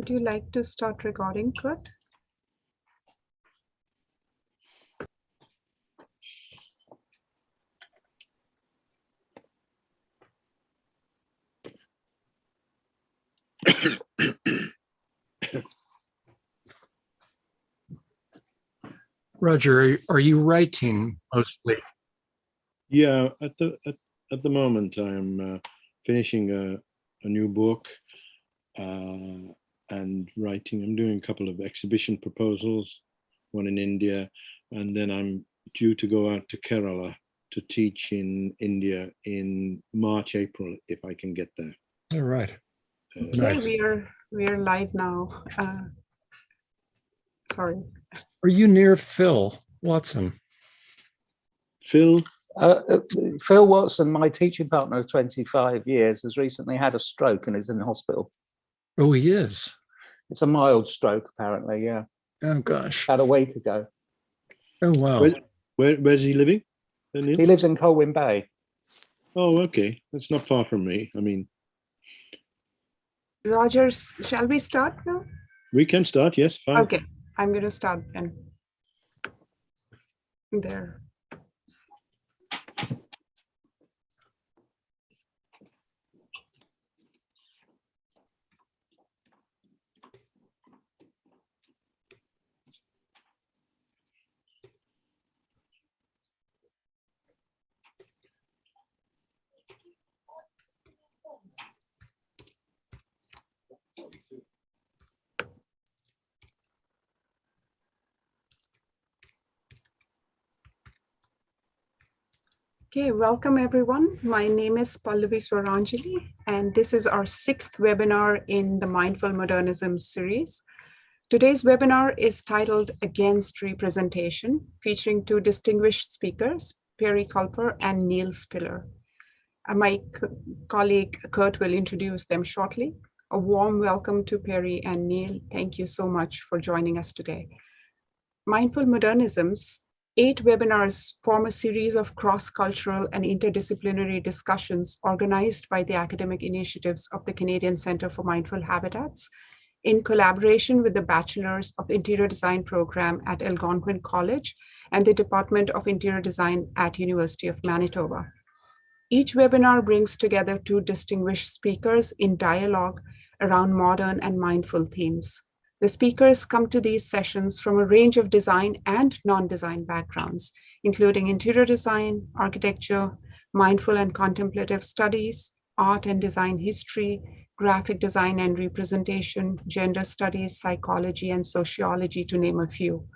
Would you like to start recording, Kurt? Roger, are you writing mostly? Yeah, at the moment I'm finishing a new book and writing. I'm doing a couple of exhibition proposals, one in India, and then I'm due to go out to Kerala to teach in India in March, April, if I can get there. All right. Okay, Nice. we are live now. Sorry. Are you near Phil Watson? Phil? Phil Watson, my teaching partner of 25 years, has recently had a stroke and is in the hospital. Oh, he is. It's a mild stroke, apparently, yeah. Oh, gosh. About a week ago. Oh, wow. Where's he living? He lives in Colwyn Bay. Oh, okay. That's not far from me. I mean, Rogers, shall we start now? we can start, yes, fine. Okay, I'm going to start then. There. Okay, welcome everyone. My name is Pallavi Swaranjali, and this is our 6th webinar in the Mindful Modernism series. Today's webinar is titled Against Representation, featuring 2 distinguished speakers, Perry Culper and Neil Spiller. My colleague Kurt will introduce them shortly. A warm welcome to Perry and Neil. Thank you so much for joining us today. Mindful Modernism's 8 webinars form a series of cross-cultural and interdisciplinary discussions organized by the academic initiatives of the Canadian Centre for Mindful Habitats in collaboration with the Bachelor's of Interior Design program at Algonquin College and the Department of Interior Design at University of Manitoba. Each webinar brings together 2 distinguished speakers in dialogue around modern and mindful themes. The speakers come to these sessions from a range of design and non-design backgrounds, including interior design, architecture, mindful and contemplative studies, art and design history, graphic design and representation, gender studies, psychology, and sociology, to name a few.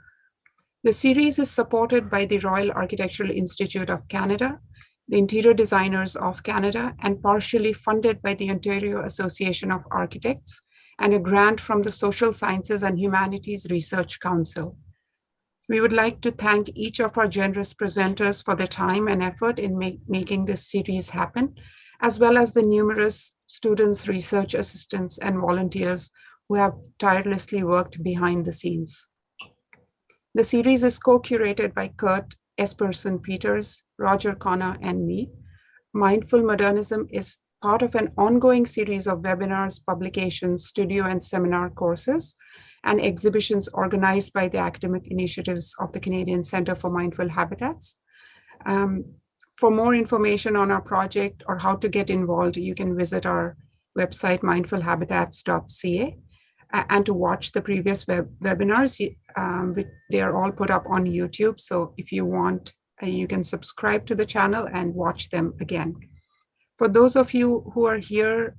The series is supported by the Royal Architectural Institute of Canada, the Interior Designers of Canada, and partially funded by the Ontario Association of Architects, and a grant from the Social Sciences and Humanities Research Council. We would like to thank each of our generous presenters for their time and effort in making this series happen, as well as the numerous students, research assistants, and volunteers who have tirelessly worked behind the scenes. The series is co-curated by Kurt Esperson-Peters, Roger Connor, and me. Mindful Modernism is part of an ongoing series of webinars, publications, studio and seminar courses, and exhibitions organized by the academic initiatives of the Canadian Centre for Mindful Habitats. For more information on our project or how to get involved, you can visit our website, mindfulhabitats.ca, and to watch the previous webinars. They are all put up on YouTube, so if you want, you can subscribe to the channel and watch them again. For those of you who are here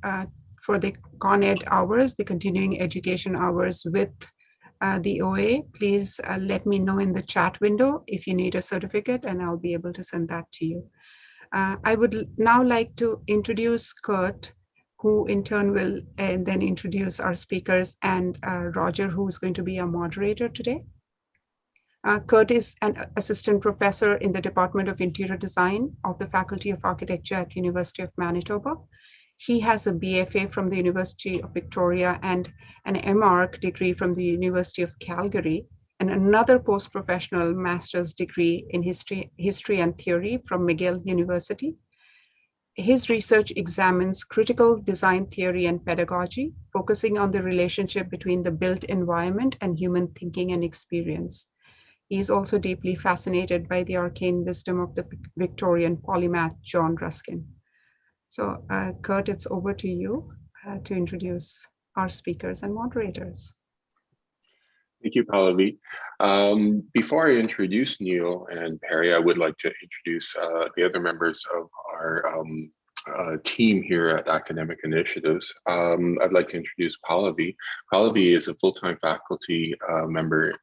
for the ConEd hours, the continuing education hours with the OA, please let me know in the chat window if you need a certificate, and I'll be able to send that to you. I would now like to introduce Kurt, who in turn will then introduce our speakers, and Roger, who is going to be our moderator today. Kurt is an assistant professor in the Department of Interior Design of the Faculty of Architecture at University of Manitoba. He has a BFA from the University of Victoria and an MArch degree from the University of Calgary, and another post-professional master's degree in history and theory from McGill University. His research examines critical design theory and pedagogy, focusing on the relationship between the built environment and human thinking and experience. He's also deeply fascinated by the arcane wisdom of the Victorian polymath John Ruskin. So, Kurt, it's over to you to introduce our speakers and moderators. Thank you, Pallavi. Before I introduce Neil and Perry, I would like to introduce the other members of our team here at Academic Initiatives. I'd like to introduce Pallavi. Pallavi is a full-time faculty member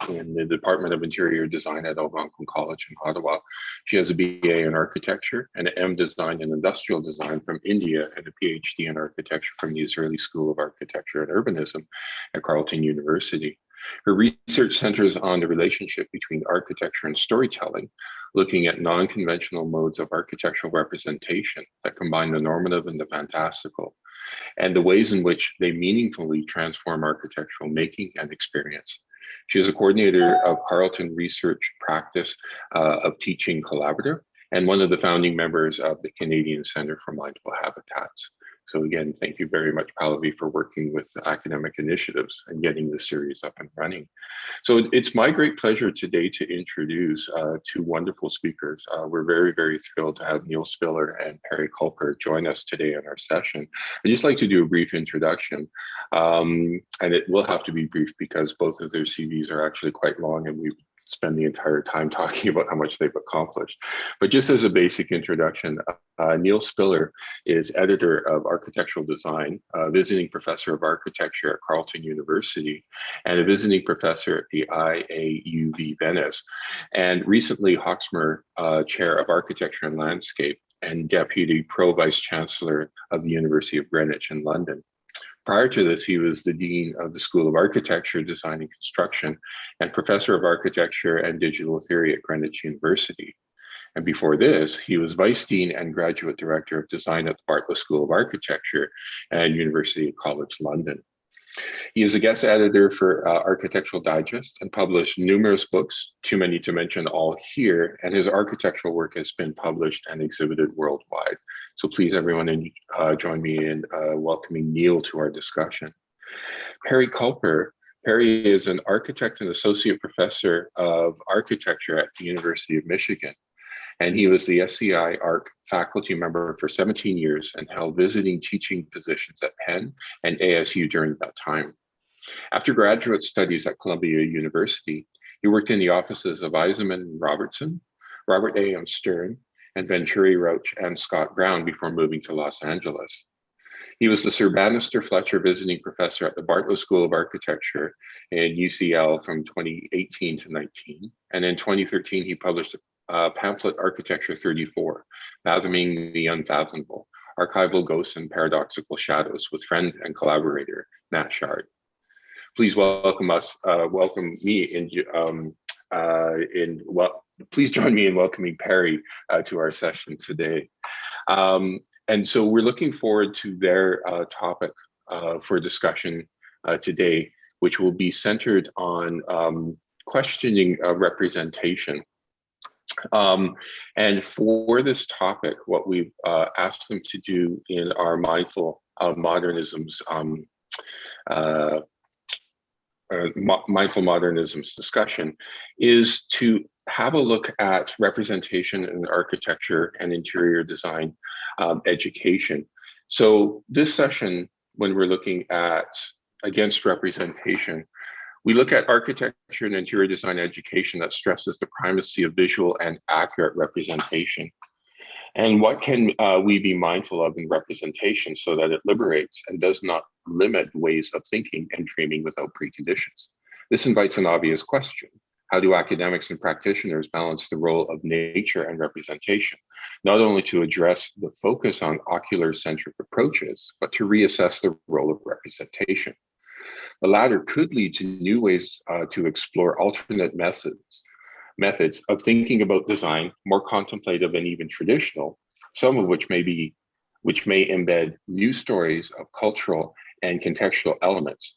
in the Department of Interior Design at Algonquin College in Ottawa. She has a BA in Architecture and an M Design in Industrial Design from India and a PhD in Architecture from the Israeli School of Architecture and Urbanism at Carleton University. Her research centers on the relationship between architecture and storytelling, looking at non-conventional modes of architectural representation that combine the normative and the fantastical, and the ways in which they meaningfully transform architectural making and experience. She is a coordinator of Carleton Research Practice of Teaching Collaborative and one of the founding members of the Canadian Centre for Mindful Habitats. So again, thank you very much, Pallavi, for working with Academic Initiatives and getting this series up and running. So it's my great pleasure today to introduce two wonderful speakers. We're very, very thrilled to have Neil Spiller and Perry Culper join us today in our session. I'd just like to do a brief introduction, and it will have to be brief because both of their CVs are actually quite long and we spend the entire time talking about how much they've accomplished. But just as a basic introduction, Neil Spiller is editor of Architectural Design, a visiting professor of architecture at Carleton University, and a visiting professor at the IAUV Venice, and recently Hawksmoor Chair of Architecture and Landscape and Deputy Pro-Vice Chancellor of the University of Greenwich in London. Prior to this, he was the Dean of the School of Architecture, Design and Construction, and Professor of Architecture and Digital Theory at Greenwich University. And before this, he was Vice Dean and Graduate Director of Design at the Bartlett School of Architecture and University College London. He is a guest editor for Architectural Digest and published numerous books, too many to mention all here, and his architectural work has been published and exhibited worldwide. So please, everyone, join me in welcoming Neil to our discussion. Perry Culper. Perry is an architect and associate professor of architecture at the University of Michigan. And he was the SCI ARC faculty member for 17 years and held visiting teaching positions at Penn and ASU during that time. After graduate studies at Columbia University, he worked in the offices of Eisenman and Robertson, Robert A.M. Stern, and Venturi Roach and Scott Brown before moving to Los Angeles. He was the Sir Bannister Fletcher visiting professor at the Bartlett School of Architecture in UCL from 2018 to 19. And in 2013, he published pamphlet Architecture 34, Fathoming the Unfathomable, Archival Ghosts and Paradoxical Shadows with friend and collaborator, Nat Shard. Please please join me in welcoming Perry to our session today. And so we're looking forward to their topic for discussion today, which will be centered on questioning representation. And for this topic, what we've asked them to do in our Mindful Modernisms discussion is to have a look at representation in architecture and interior design education. So this session, when we're looking at against representation, we look at architecture and interior design education that stresses the primacy of visual and accurate representation. And what can we be mindful of in representation so that it liberates and does not limit ways of thinking and dreaming without preconditions? This invites an obvious question. How do academics and practitioners balance the role of nature and representation, not only to address the focus on ocular-centric approaches, but to reassess the role of representation? The latter could lead to new ways to explore alternate methods of thinking about design, more contemplative and even traditional, some of which may embed new stories of cultural and contextual elements.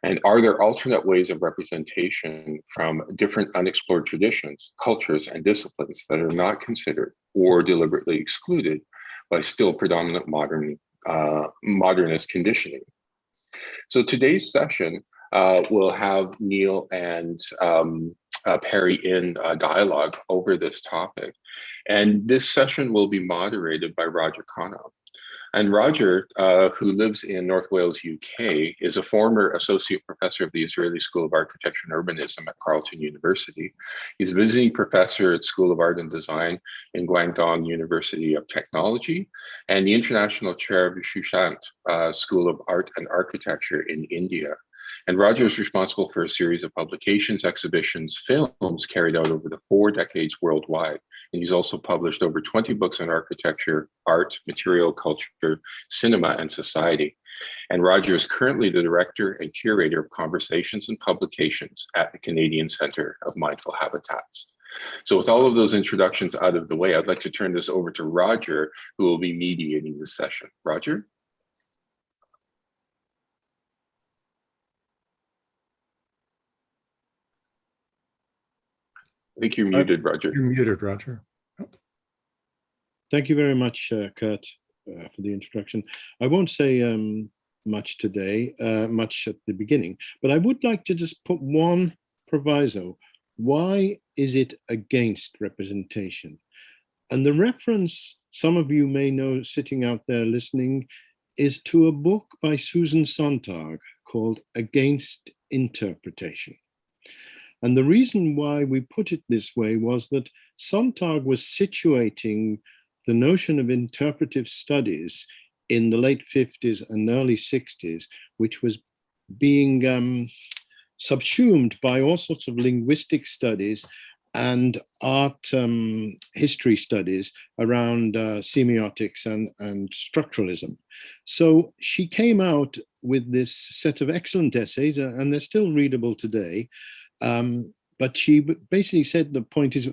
And are there alternate ways of representation from different unexplored traditions, cultures, and disciplines that are not considered or deliberately excluded by still predominant modernist conditioning. So today's session will have Neil and Perry in dialogue over this topic. And this session will be moderated by Roger Khanna. And Roger, who lives in North Wales, UK, is a former associate professor of the Israeli School of Architecture and Urbanism at Carleton University. He's a visiting professor at School of Art and Design in Guangdong University of Technology, and the international chair of the Sushant School of Art and Architecture in India. And Roger is responsible for a series of publications, exhibitions, films carried out over the 4 decades worldwide. And he's also published over 20 books on architecture, art, material culture, cinema, and society. And Roger is currently the director and curator of conversations and publications at the Canadian Centre of Mindful Habitats. So with all of those introductions out of the way, I'd like to turn this over to Roger, who will be mediating this session. Roger? I think you're muted, Roger. You're muted, Roger. Thank you very much, Kurt, for the introduction. I won't say much today, much at the beginning, but I would like to just put one proviso. Why is it against representation? And the reference some of you may know sitting out there listening is to a book by Susan Sontag called Against Interpretation. And the reason why we put it this way was that Sontag was situating the notion of interpretive studies in the late 50s and early 60s, which was being subsumed by all sorts of linguistic studies and art history studies around semiotics and structuralism. So she came out with this set of excellent essays, and they're still readable today. But she basically said the point is,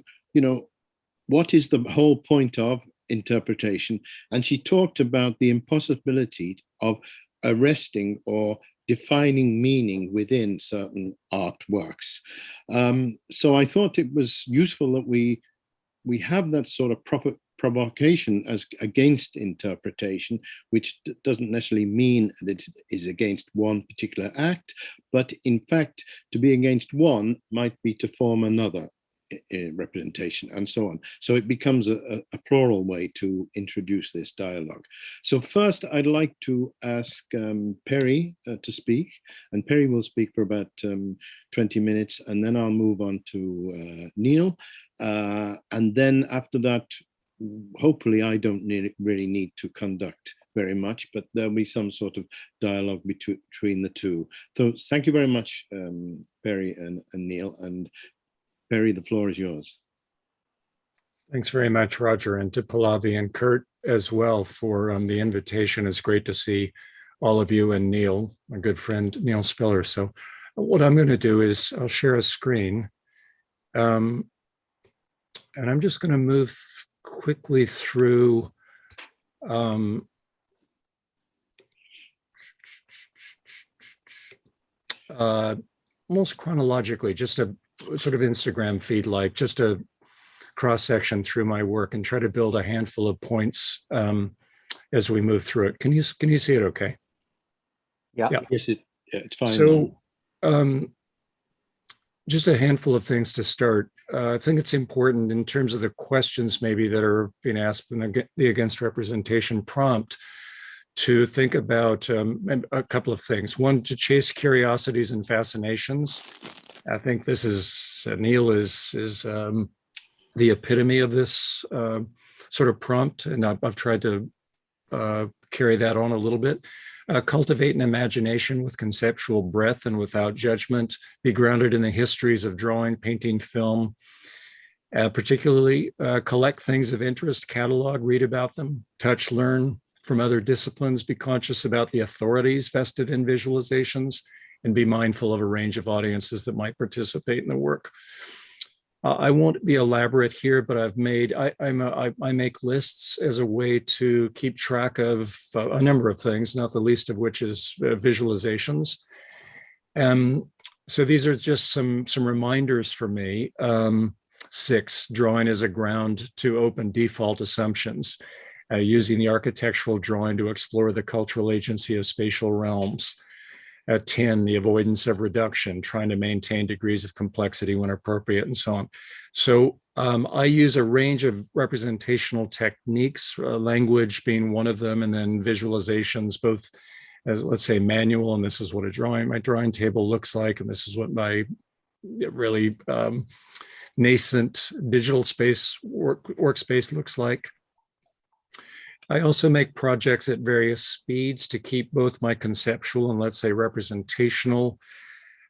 what is the whole point of interpretation? And she talked about the impossibility of arresting or defining meaning within certain artworks. So I thought it was useful that we have that sort of provocation as against interpretation, which doesn't necessarily mean that it is against one particular act, but in fact, to be against one might be to form another representation and so on. So it becomes a plural way to introduce this dialogue. So first, I'd like to ask Perry to speak, and Perry will speak for about 20 minutes, and then I'll move on to Neil. And then after that, hopefully I don't really need to conduct very much, but there'll be some sort of dialogue between the two. So thank you very much, Perry and Neil. And Perry, the floor is yours. Thanks very much, Roger, and to Pallavi and Kurt as well for the invitation. It's great to see all of you and Neil, my good friend Neil Spiller. So what I'm going to do is I'll share a screen, and I'm just going to move quickly through almost chronologically, just a sort of Instagram feed, like just a cross section through my work and try to build a handful of points as we move through it. Can you see it okay? Yeah. Yes, it's fine. So just a handful of things to start. I think it's important in terms of the questions maybe that are being asked in the Against Representation prompt to think about a couple of things. One, to chase curiosities and fascinations. I think this is, Neil is the epitome of this sort of prompt, and I've tried to carry that on a little bit. Cultivate an imagination with conceptual breadth and without judgment. Be grounded in the histories of drawing, painting, film. Particularly collect things of interest, catalog, read about them, touch, learn from other disciplines. Be conscious about the authorities vested in visualizations, and be mindful of a range of audiences that might participate in the work. I won't be elaborate here, but I've made, I make lists as a way to keep track of a number of things, not the least of which is visualizations. So these are just some reminders for me. 6, drawing as a ground to open default assumptions. using the architectural drawing to explore the cultural agency of spatial realms. 10, the avoidance of reduction, trying to maintain degrees of complexity when appropriate, and so on. So I use a range of representational techniques, language being one of them, and then visualizations, both as, let's say, manual, and this is what my drawing table looks like, and this is what my really nascent digital space workspace looks like. I also make projects at various speeds to keep both my conceptual and, let's say, representational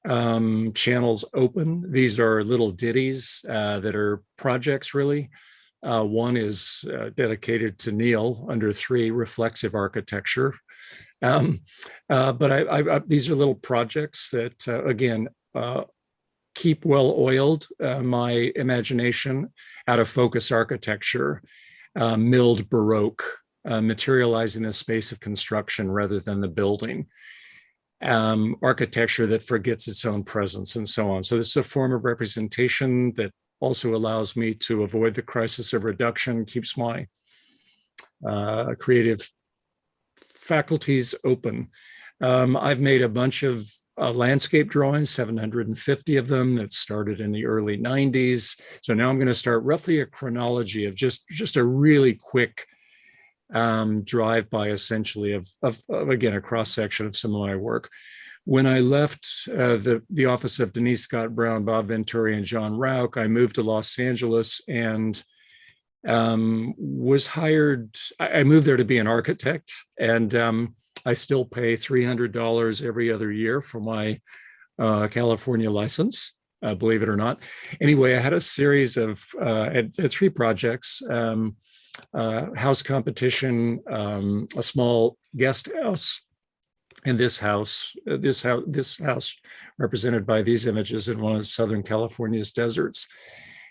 channels open. These are little ditties that are projects, really. One is dedicated to Neil under 3, reflexive architecture. But these are little projects that, again, keep well-oiled my imagination out of focus architecture, milled Baroque, materializing the space of construction rather than the building, architecture that forgets its own presence, and so on. So this is a form of representation that also allows me to avoid the crisis of reduction, keeps my creative faculties open. I've made a bunch of landscape drawings, 750 of them, that started in the early 90s. So now I'm going to start roughly a chronology of just a really quick drive-by, essentially, of again, a cross-section of some of my work. When I left the office of Denise Scott Brown, Bob Venturi, and John Rauch, I moved to Los Angeles and was hired. I moved there to be an architect, and I still pay $300 every other year for my California license, believe it or not. Anyway, I had a series of 3 projects. House competition, a small guest house, and this house represented by these images in one of Southern California's deserts.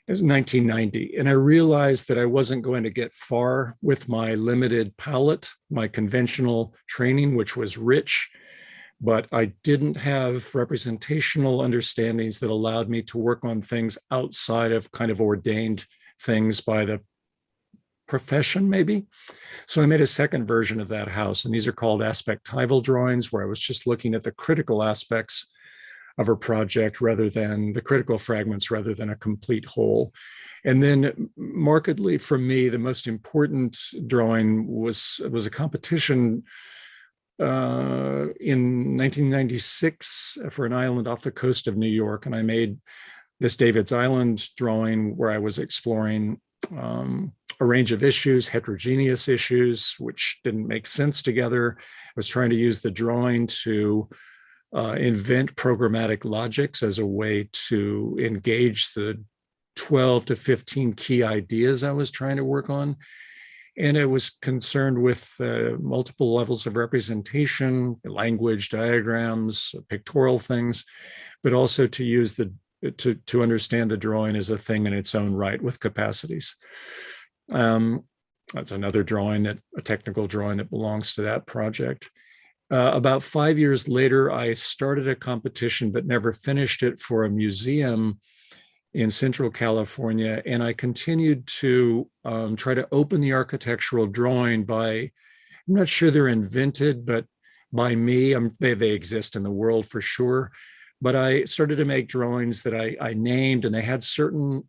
It was 1990, and I realized that I wasn't going to get far with my limited palette, my conventional training, which was rich, but I didn't have representational understandings that allowed me to work on things outside of kind of ordained things by the profession, maybe. So I made a second version of that house, and these are called aspectival drawings, where I was just looking at the critical aspects of a project rather than the critical fragments, rather than a complete whole. And then markedly for me, the most important drawing was a competition in 1996 for an island off the coast of New York. And I made this David's Island drawing where I was exploring a range of issues, heterogeneous issues, which didn't make sense together. I was trying to use the drawing to invent programmatic logics as a way to engage the 12 to 15 key ideas I was trying to work on. And it was concerned with multiple levels of representation, language, diagrams, pictorial things, but also to use to understand the drawing as a thing in its own right with capacities. That's another drawing, a technical drawing that belongs to that project. About 5 years later, I started a competition, but never finished it, for a museum in Central California. And I continued to try to open the architectural drawing by, I'm not sure they're invented, but by me, they exist in the world for sure. But I started to make drawings that I named, and they had certain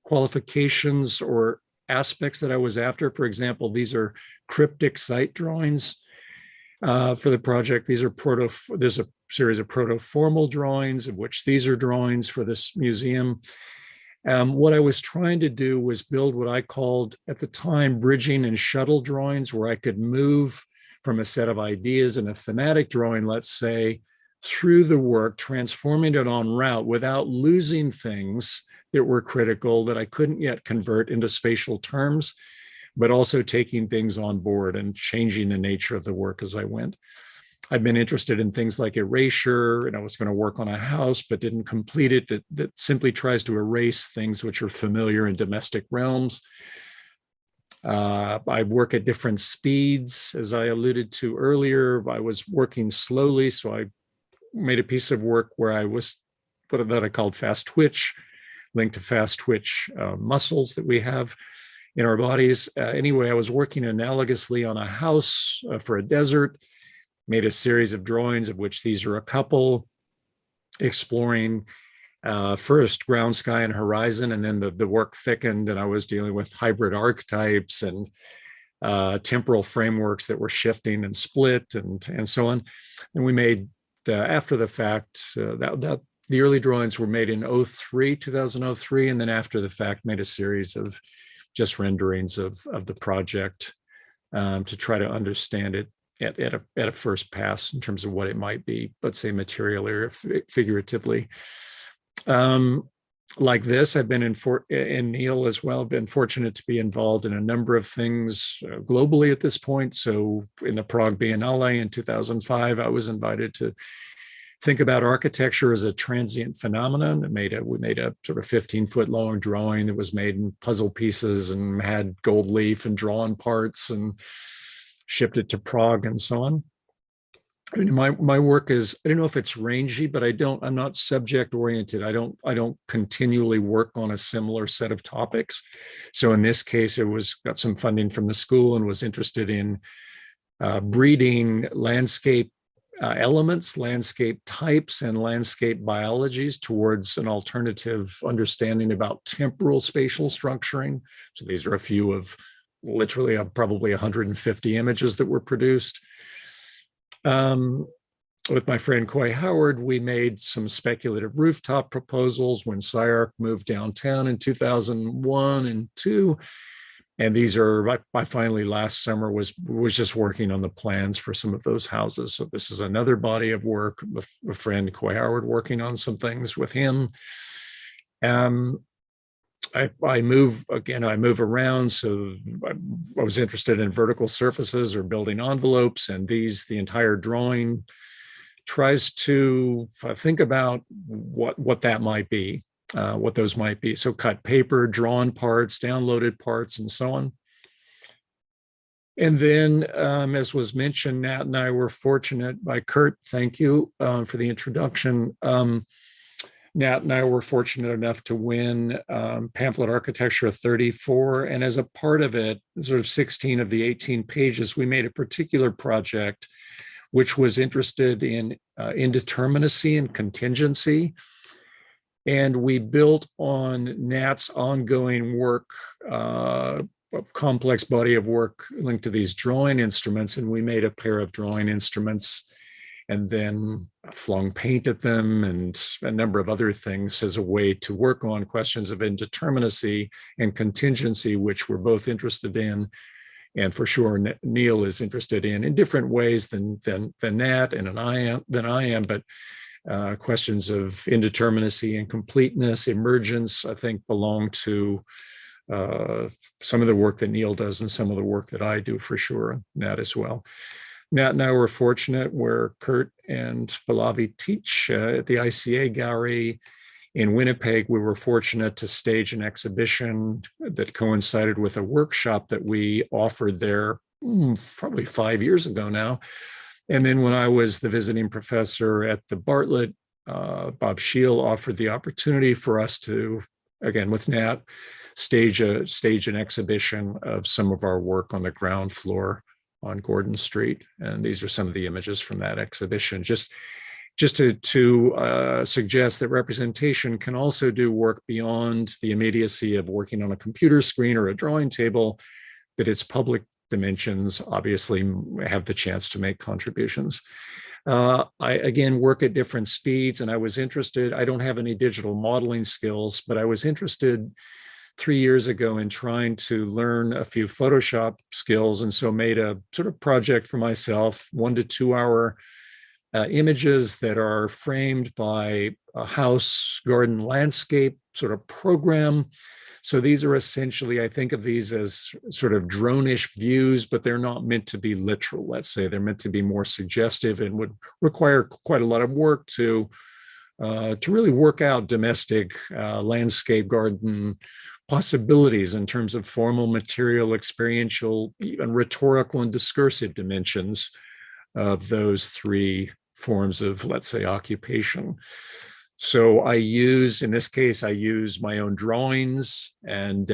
qualifications or aspects that I was after. For example, these are cryptic site drawings for the project. There's a series of proto-formal drawings, of which these are drawings for this museum. What I was trying to do was build what I called at the time bridging and shuttle drawings, where I could move from a set of ideas in a thematic drawing, let's say, through the work, transforming it en route without losing things that were critical that I couldn't yet convert into spatial terms, but also taking things on board and changing the nature of the work as I went. I've been interested in things like erasure, and I was going to work on a house, but didn't complete it, that simply tries to erase things which are familiar in domestic realms. I work at different speeds, as I alluded to earlier. I was working slowly, so I made a piece of work where I was, that I called fast twitch, linked to fast twitch muscles that we have. in our bodies. Anyway, I was working analogously on a house for a desert, made a series of drawings, of which these are a couple, exploring first ground, sky, and horizon, and then the work thickened, and I was dealing with hybrid archetypes and temporal frameworks that were shifting and split, and so on. And we made after the fact that the early drawings were made in 2003, and then after the fact made a series of just renderings of the project to try to understand it at a first pass in terms of what it might be, let's say materially or figuratively. Like this, I've been in Neil as well, been fortunate to be involved in a number of things globally at this point. So in the Prague Biennale in 2005, I was invited to think about architecture as a transient phenomenon. We made a sort of 15-foot long drawing that was made in puzzle pieces and had gold leaf and drawn parts, and shipped it to Prague and so on. I mean, my work is, I don't know if it's rangy, but I'm not subject oriented. I don't continually work on a similar set of topics. So in this case, got some funding from the school and was interested in breeding landscape elements, landscape types, and landscape biologies towards an alternative understanding about temporal spatial structuring. So these are a few of literally probably 150 images that were produced. With my friend Coy Howard, we made some speculative rooftop proposals when SciArc moved downtown in 2001 and 2. And these are, I finally last summer was just working on the plans for some of those houses. So this is another body of work with a friend, Coy Howard, working on some things with him. I move around. So I was interested in vertical surfaces or building envelopes, and the entire drawing tries to think about what that might be, what those might be. So cut paper, drawn parts, downloaded parts, and so on. And then, as was mentioned, Nat and I were fortunate by Kurt. Thank you for the introduction. Nat and I were fortunate enough to win Pamphlet Architecture 34. And as a part of it, sort of 16 of the 18 pages, we made a particular project which was interested in indeterminacy and contingency. And we built on Nat's ongoing work, a complex body of work linked to these drawing instruments. And we made a pair of drawing instruments and then flung paint at them and a number of other things as a way to work on questions of indeterminacy and contingency, which we're both interested in. And for sure, Neil is interested in different ways than Nat and I am, but questions of indeterminacy and completeness, emergence, I think belong to some of the work that Neil does and some of the work that I do for sure, Nat as well. Nat and I were fortunate where Kurt and Pallavi teach at the ICA Gallery in Winnipeg. We were fortunate to stage an exhibition that coincided with a workshop that we offered there probably 5 years ago now. And then when I was the visiting professor at the Bartlett, Bob Scheel offered the opportunity for us to, again with Nat, stage an exhibition of some of our work on the ground floor on Gordon Street. And these are some of the images from that exhibition, just to suggest that representation can also do work beyond the immediacy of working on a computer screen or a drawing table, that its public dimensions obviously have the chance to make contributions. I, again, work at different speeds, and I was interested, I don't have any digital modeling skills, but I was interested 3 years ago in trying to learn a few Photoshop skills, and so made a sort of project for myself, 1 to 2 hour images that are framed by a house, garden, landscape sort of program. So these are essentially, I think of these as sort of drone-ish views, but they're not meant to be literal, let's say. They're meant to be more suggestive and would require quite a lot of work to really work out domestic landscape garden possibilities in terms of formal, material, experiential, even rhetorical and discursive dimensions of those three forms of, let's say, occupation. So in this case, I use my own drawings, and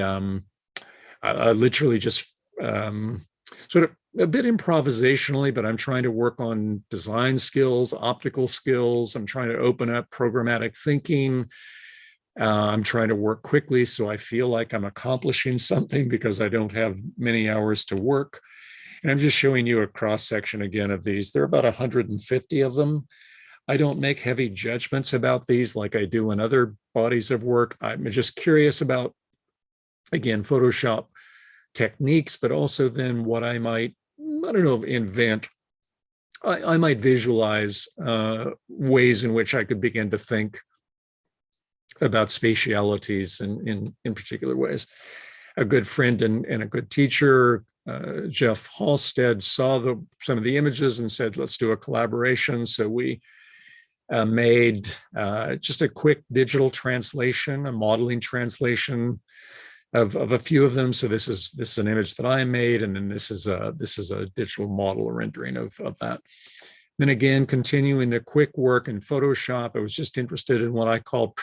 I literally just sort of a bit improvisationally, but I'm trying to work on design skills, optical skills. I'm trying to open up programmatic thinking. I'm trying to work quickly so I feel like I'm accomplishing something because I don't have many hours to work. And I'm just showing you a cross section again of these. There are about 150 of them. I don't make heavy judgments about these like I do in other bodies of work. I'm just curious about, again, Photoshop techniques, but also then what I might, I don't know, invent. I might visualize ways in which I could begin to think about spatialities in particular ways. A good friend and a good teacher, Jeff Halstead, saw some of the images and said, let's do a collaboration. So we made just a quick digital translation, a modeling translation of a few of them. So this is an image that I made, and then this is a digital model rendering of that. Then again, continuing the quick work in Photoshop, I was just interested in what I call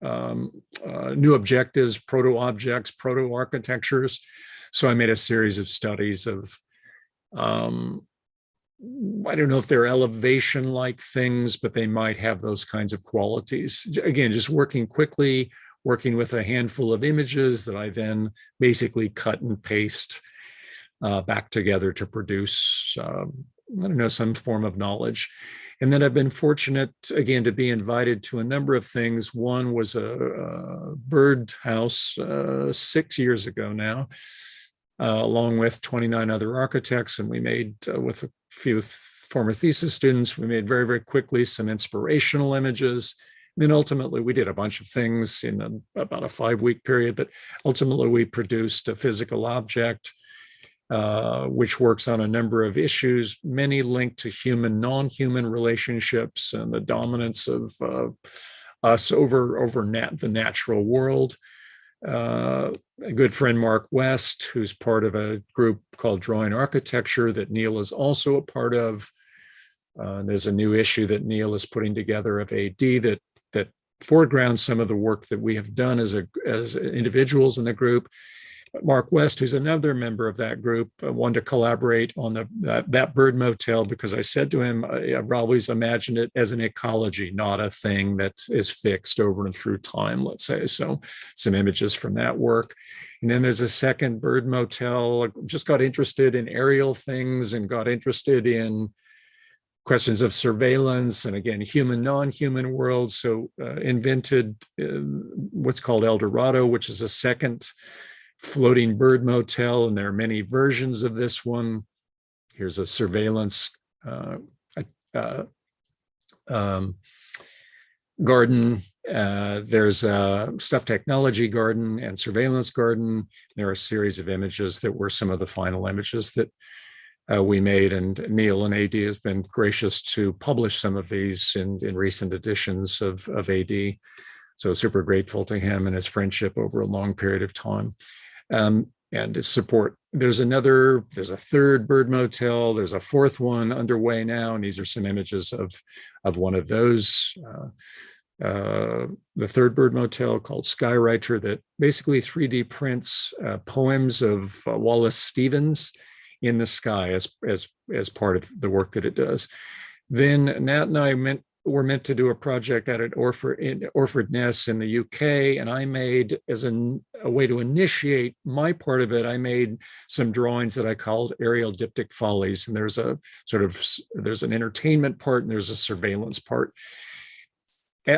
new objectives, proto objects, proto architectures. So I made a series of studies of I don't know if they're elevation-like things, but they might have those kinds of qualities. Again, just working quickly, working with a handful of images that I then basically cut and paste back together to produce, I don't know, some form of knowledge. And then I've been fortunate, again, to be invited to a number of things. One was a bird house 6 years ago now, along with 29 other architects. And we made, with a few former thesis students, we made very, very quickly some inspirational images. And then ultimately, we did a bunch of things in about a 5-week period, but ultimately we produced a physical object, which works on a number of issues, many linked to human, non-human relationships and the dominance of us over the natural world. A good friend, Mark West, who's part of a group called Drawing Architecture that Neil is also a part of. There's a new issue that Neil is putting together of AD that foregrounds some of the work that we have done as individuals in the group. Mark West, who's another member of that group, wanted to collaborate on that bird motel because I said to him, I've always imagined it as an ecology, not a thing that is fixed over and through time, let's say. So some images from that work. And then there's a second bird motel. Just got interested in aerial things and got interested in questions of surveillance and, again, human, non-human world. So invented what's called El Dorado, which is a second floating bird motel, and there are many versions of this one. Here's a surveillance garden. There's a stuff technology garden and surveillance garden. There are a series of images that were some of the final images that we made, and Neil and AD has been gracious to publish some of these in recent editions of AD. So super grateful to him and his friendship over a long period of time. And his support. There's a third bird motel. There's a fourth one underway now, and these are some images of one of those. The third bird motel called Skywriter that basically 3D prints poems of Wallace Stevens in the sky as part of the work that it does. Then Nat and I were meant to do a project out at Orford Ness in the UK, and I made, as a way to initiate my part of it, I made some drawings that I called aerial diptych follies. And there's an entertainment part and there's a surveillance part.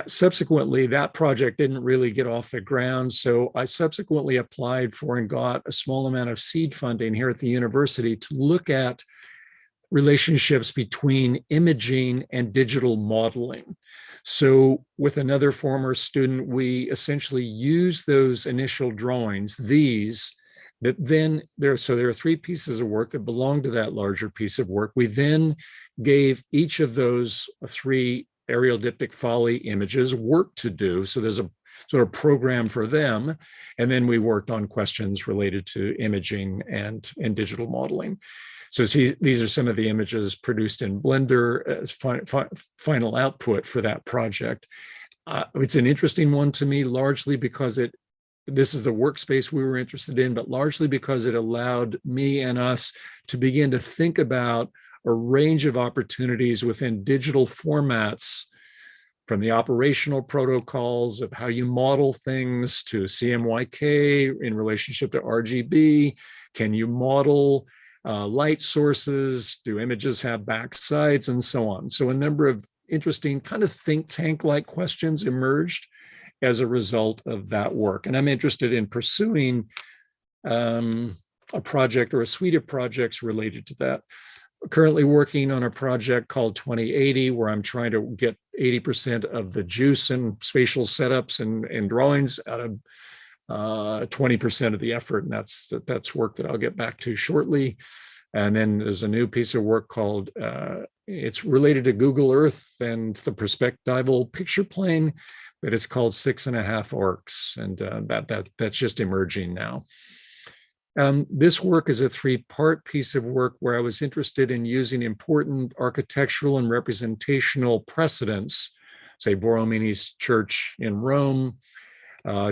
Subsequently, that project didn't really get off the ground, so I subsequently applied for and got a small amount of seed funding here at the university to look at relationships between imaging and digital modeling. So with another former student, we essentially used those initial drawings, there are 3 pieces of work that belong to that larger piece of work. We then gave each of those 3 aerial diptych folly images work to do. So there's a sort of program for them. And then we worked on questions related to imaging and digital modeling. So these are some of the images produced in Blender as final output for that project. It's an interesting one to me, largely because it this is the workspace we were interested in, but largely because it allowed me and us to begin to think about a range of opportunities within digital formats, from the operational protocols of how you model things to CMYK in relationship to RGB. Can you model light sources? Do images have backsides, and so on? So a number of interesting kind of think tank-like questions emerged as a result of that work. And I'm interested in pursuing a project or a suite of projects related to that. Currently working on a project called 2080, where I'm trying to get 80% of the juice and spatial setups and drawings out of 20% of the effort. And that's work that I'll get back to shortly. And then there's a new piece of work called, it's related to Google Earth and the perspectival picture plane, but it's called 6.5 Orcs. And that's just emerging now. This work is a 3-part piece of work where I was interested in using important architectural and representational precedents, say Borromini's church in Rome,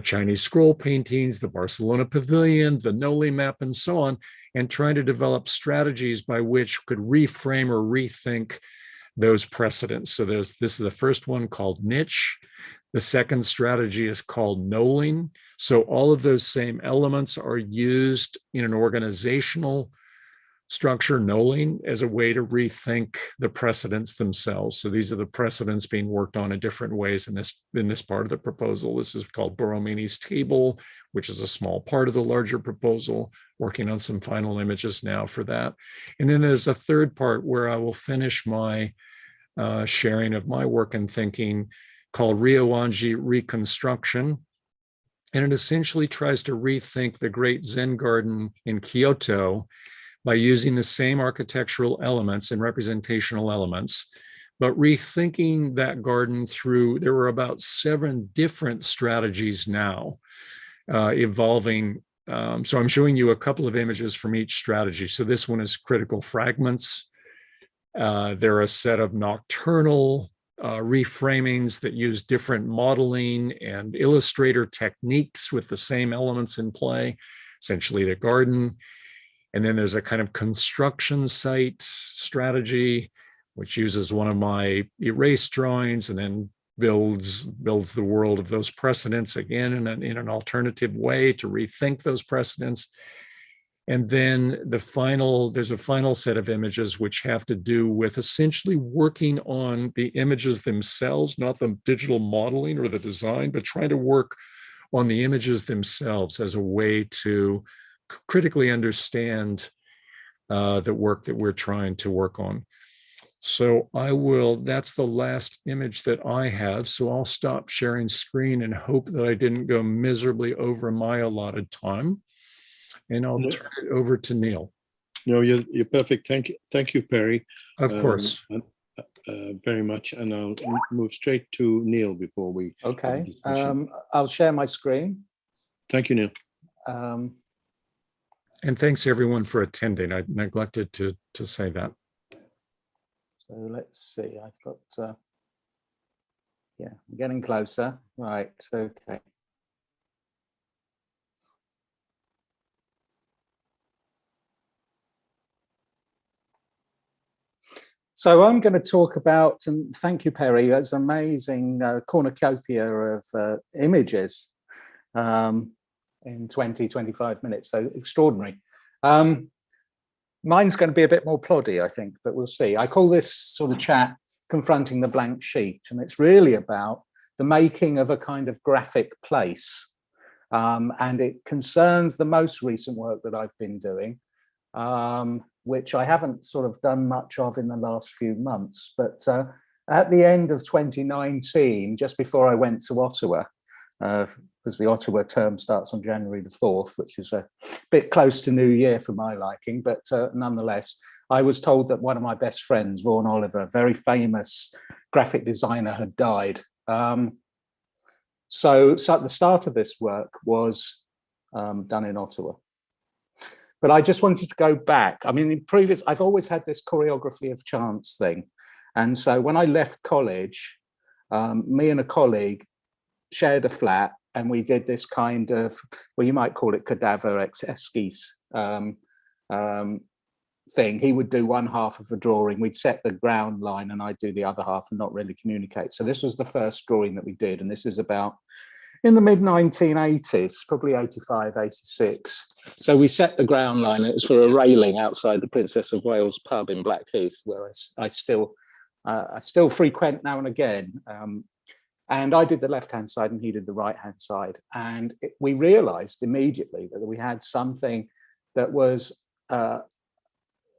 Chinese scroll paintings, the Barcelona Pavilion, the Noli map, and so on, and trying to develop strategies by which could reframe or rethink those precedents. So this is the first one, called niche. The second strategy is called knolling. So all of those same elements are used in an organizational structure, knolling, as a way to rethink the precedents themselves. So these are the precedents being worked on in different ways in this part of the proposal. This is called Borromini's table, which is a small part of the larger proposal, working on some final images now for that. And then there's a third part where I will finish my sharing of my work and thinking, called Ryoanji Reconstruction. And it essentially tries to rethink the great Zen garden in Kyoto by using the same architectural elements and representational elements, but rethinking that garden through, there were about 7 different strategies now evolving. So I'm showing you a couple of images from each strategy. So this one is critical fragments. There are a set of nocturnal reframings that use different modeling and illustrator techniques with the same elements in play, essentially the garden. And then there's a kind of construction site strategy, which uses one of my erase drawings and then builds the world of those precedents again in an alternative way to rethink those precedents. And then there's a final set of images which have to do with essentially working on the images themselves, not the digital modeling or the design, but trying to work on the images themselves as a way to critically understand the work that we're trying to work on. So that's the last image that I have. So I'll stop sharing screen and hope that I didn't go miserably over my allotted time. And I'll turn it over to Neil. No, you're perfect. Thank you, Perry. Of course. Very much. And I'll move straight to Neil before we. Okay. I'll share my screen. Thank you, Neil. And thanks everyone for attending. I neglected to say that. So let's see. I've got. Yeah, I'm getting closer. Right. Okay. So I'm going to talk about, and thank you, Perry, that's an amazing cornucopia of images in 25 minutes, so extraordinary. Mine's going to be a bit more ploddy, I think, but we'll see. I call this sort of chat Confronting the Blank Sheet, and it's really about the making of a kind of graphic place. And it concerns the most recent work that I've been doing, which I haven't sort of done much of in the last few months. But at the end of 2019, just before I went to Ottawa, because the Ottawa term starts on January the 4th, which is a bit close to New Year for my liking, but nonetheless, I was told that one of my best friends, Vaughan Oliver, a very famous graphic designer, had died. So at the start of this work was done in Ottawa. But I just wanted to go back. I mean, I've always had this choreography of chance thing. And so when I left college, me and a colleague shared a flat, and we did this kind of, well, you might call it cadaver esquisse thing. He would do one half of the drawing, we'd set the ground line, and I'd do the other half and not really communicate. So this was the first drawing that we did, and this is about in the mid 1980s, probably 85, 86. So we set the ground line, and it was for a railing outside the Princess of Wales pub in Blackheath, where I still frequent now and again. And I did the left-hand side and he did the right-hand side. And we realized immediately that we had something that was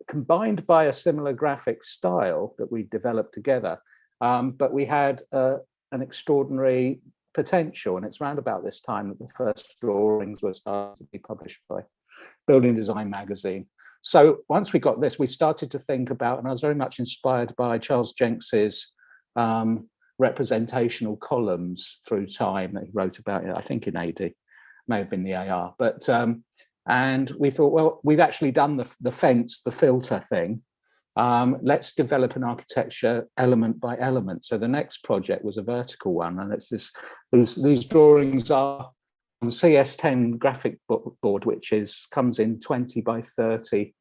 combined by a similar graphic style that we developed together, but we had an extraordinary potential. And it's around about this time that the first drawings were started to be published by Building Design magazine. So once we got this, we started to think about, and I was very much inspired by Charles Jenks's representational columns through time that he wrote about, I think in AD, may have been the AR, but and we thought, well, we've actually done the fence, the filter thing. Let's develop an architecture element by element. So the next project was a vertical one, and it's these drawings are on CS10 graphic board, which comes in 20 by 30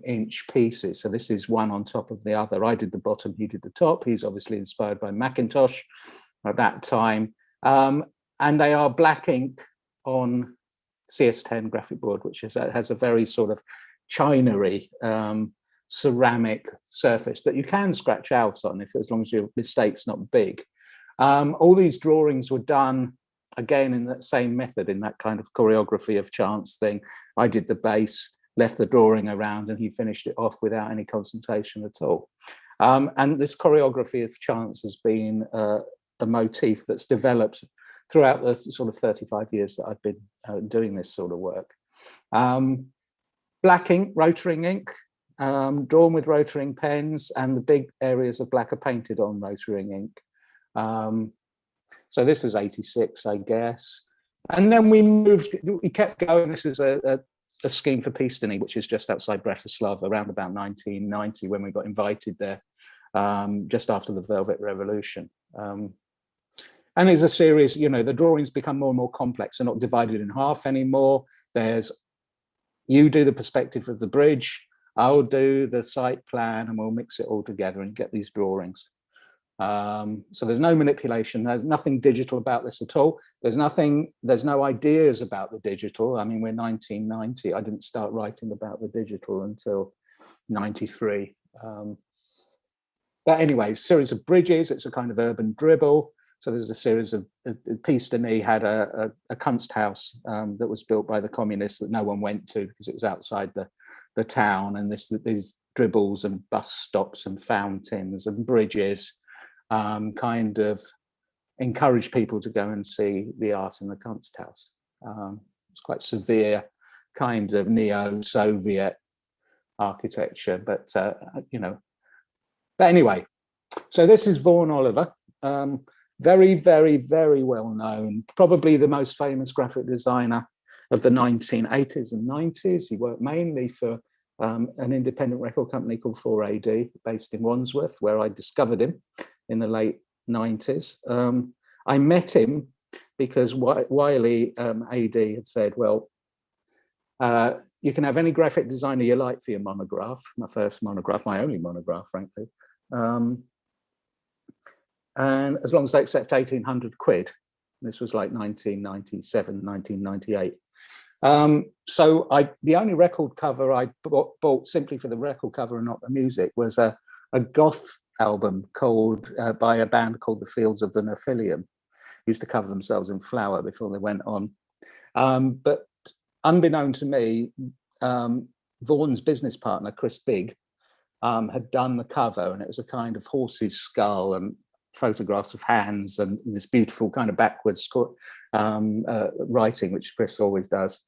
inch pieces. So this is one on top of the other. I did the bottom, he did the top. He's obviously inspired by Macintosh at that time. And they are black ink on CS10 graphic board, which has a very sort of chinery ceramic surface that you can scratch out on as long as your mistake's not big. All these drawings were done again in that same method, in that kind of choreography of chance thing. I did the base, left the drawing around, and he finished it off without any concentration at all. And this choreography of chance has been a motif that's developed throughout the sort of 35 years that I've been doing this sort of work. Black ink, rotoring ink, drawn with rotoring pens, and the big areas of black are painted on rotoring ink. So this is 86, I guess. And then we kept going. This is a scheme for Pistony, which is just outside Bratislava, around about 1990, when we got invited there, just after the Velvet Revolution. And it's a series, the drawings become more and more complex. They're not divided in half anymore. You do the perspective of the bridge, I'll do the site plan, and we'll mix it all together and get these drawings. So there's no manipulation. There's nothing digital about this at all. There's no ideas about the digital. I mean, we're 1990. I didn't start writing about the digital until 93. But anyway, series of bridges. It's a kind of urban dribble. So there's a series of Pistony had a Kunsthaus that was built by the communists that no one went to because it was outside the town, and these dribbles and bus stops and fountains and bridges kind of encourage people to go and see the art in the Kunsthaus. It's quite severe kind of neo-Soviet architecture, but But anyway, so this is Vaughan Oliver. Very, very, very well known, probably the most famous graphic designer of the 1980s and 90s. He worked mainly for an independent record company called 4AD, based in Wandsworth, where I discovered him in the late 90s. I met him because Wiley AD had said, well, you can have any graphic designer you like for your monograph. My first monograph, my only monograph, frankly. And as long as they accept 1,800 quid. This was like 1997, 1998. So the only record cover I bought simply for the record cover and not the music was a goth album called by a band called the Fields of the Nephilium. Used to cover themselves in flour before they went on. But unbeknown to me, Vaughan's business partner, Chris Bigg, had done the cover, and it was a kind of horse's skull and photographs of hands and this beautiful kind of backwards writing, which Chris always does.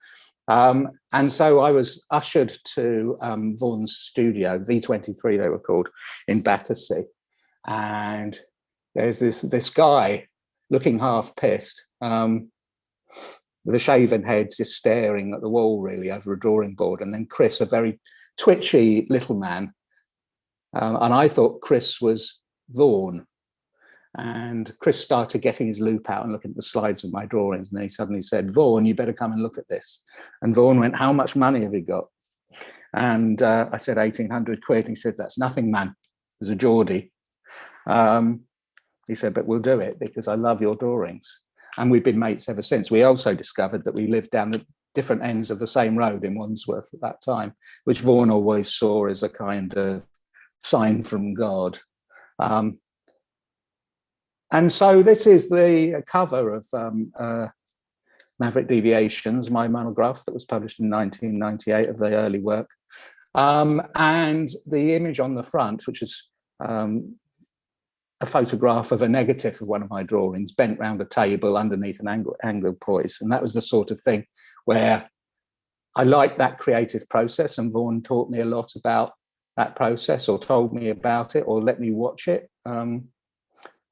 And so I was ushered to Vaughan's studio, V23 they were called, in Battersea. And there's this guy looking half pissed, with a shaven head, just staring at the wall really over a drawing board. And then Chris, a very twitchy little man. And I thought Chris was Vaughan. And Chris started getting his loop out and looking at the slides of my drawings. And then he suddenly said, Vaughan, you better come and look at this. And Vaughan went, how much money have you got? And I said, 1,800 quid. And he said, that's nothing, man. There's a Geordie. He said, but we'll do it because I love your drawings. And we've been mates ever since. We also discovered that we lived down the different ends of the same road in Wandsworth at that time, which Vaughan always saw as a kind of sign from God. And so this is the cover of Maverick Deviations, my monograph that was published in 1998 of the early work. And the image on the front, which is a photograph of a negative of one of my drawings bent round a table underneath an angled poise. And that was the sort of thing where I liked that creative process, and Vaughan taught me a lot about that process, or told me about it, or let me watch it on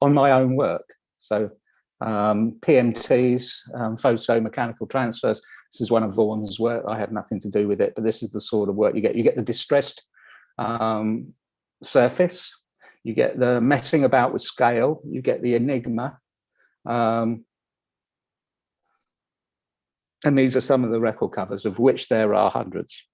my own work. So PMTs, photo mechanical transfers. This is one of Vaughan's work. I had nothing to do with it, but this is the sort of work you get. You get the distressed surface. You get the messing about with scale, you get the enigma. And these are some of the record covers, of which there are hundreds.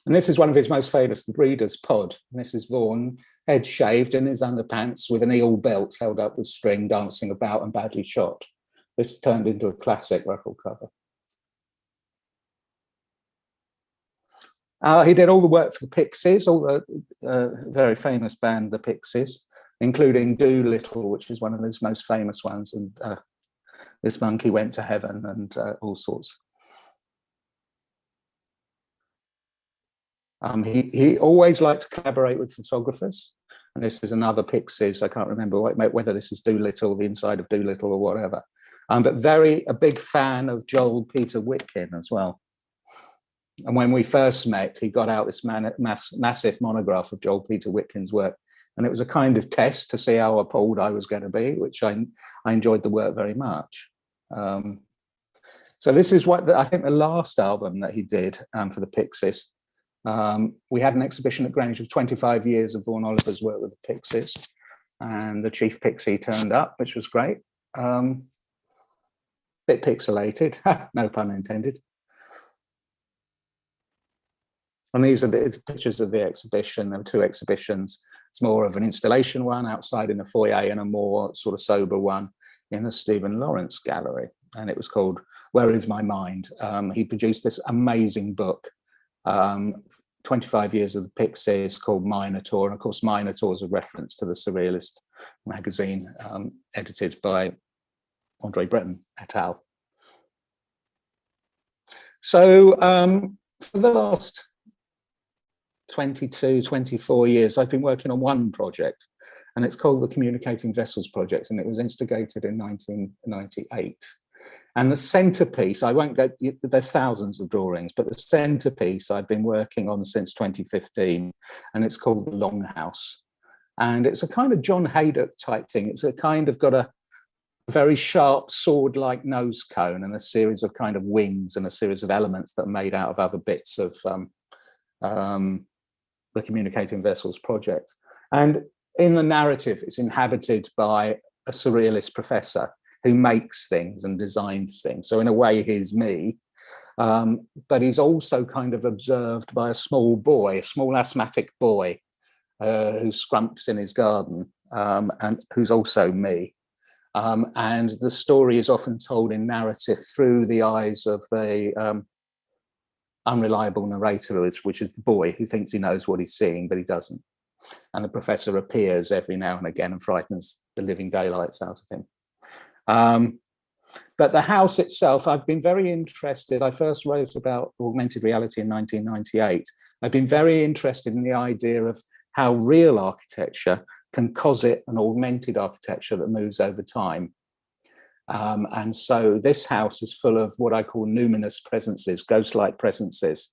And this is one of his most famous, The Breeder's Pod. And this is Vaughan, head shaved in his underpants with an eel belt held up with string, dancing about and badly shot. This turned into a classic record cover. He did all the work for the Pixies, all the very famous band, the Pixies, including Doolittle, which is one of his most famous ones, and This Monkey Went to Heaven, and all sorts. He always liked to collaborate with photographers, and this is another Pixies. I can't remember whether this is Doolittle, the inside of Doolittle, or whatever. But a big fan of Joel Peter Witkin as well. And when we first met, he got out this massive monograph of Joel Peter Witkin's work. And it was a kind of test to see how appalled I was going to be, which I enjoyed the work very much. So this is what I think the last album that he did for the Pixies. We had an exhibition at Greenwich of 25 years of Vaughan Oliver's work with the Pixies. And the chief Pixie turned up, which was great. Bit pixelated, no pun intended. And these are the pictures of the exhibition. There were two exhibitions. It's more of an installation one outside in the foyer, and a more sort of sober one in the Stephen Lawrence Gallery. And it was called Where Is My Mind? He produced this amazing book, 25 years of the Pixies, called Minotaur. And of course, Minotaur is a reference to the Surrealist magazine, edited by Andre Breton et al. So for the last 22, 24 years, I've been working on one project, and it's called the Communicating Vessels Project, and it was instigated in 1998. And the centerpiece, I won't go, there's thousands of drawings, but the centerpiece I've been working on since 2015, and it's called The Longhouse. And it's a kind of John Haydock type thing. It's a kind of got a very sharp sword-like nose cone and a series of kind of wings and a series of elements that are made out of other bits of the Communicating Vessels project. And in the narrative, it's inhabited by a surrealist professor who makes things and designs things. So in a way, he's me, but he's also kind of observed by a small boy, a small asthmatic boy who scrumps in his garden, and who's also me. And the story is often told in narrative through the eyes of the unreliable narrator, which is the boy who thinks he knows what he's seeing, but he doesn't. And the professor appears every now and again and frightens the living daylights out of him. But the house itself, I've been very interested. I first wrote about augmented reality in 1998. I've been very interested in the idea of how real architecture can posit an augmented architecture that moves over time. And so this house is full of what I call numinous presences, ghost-like presences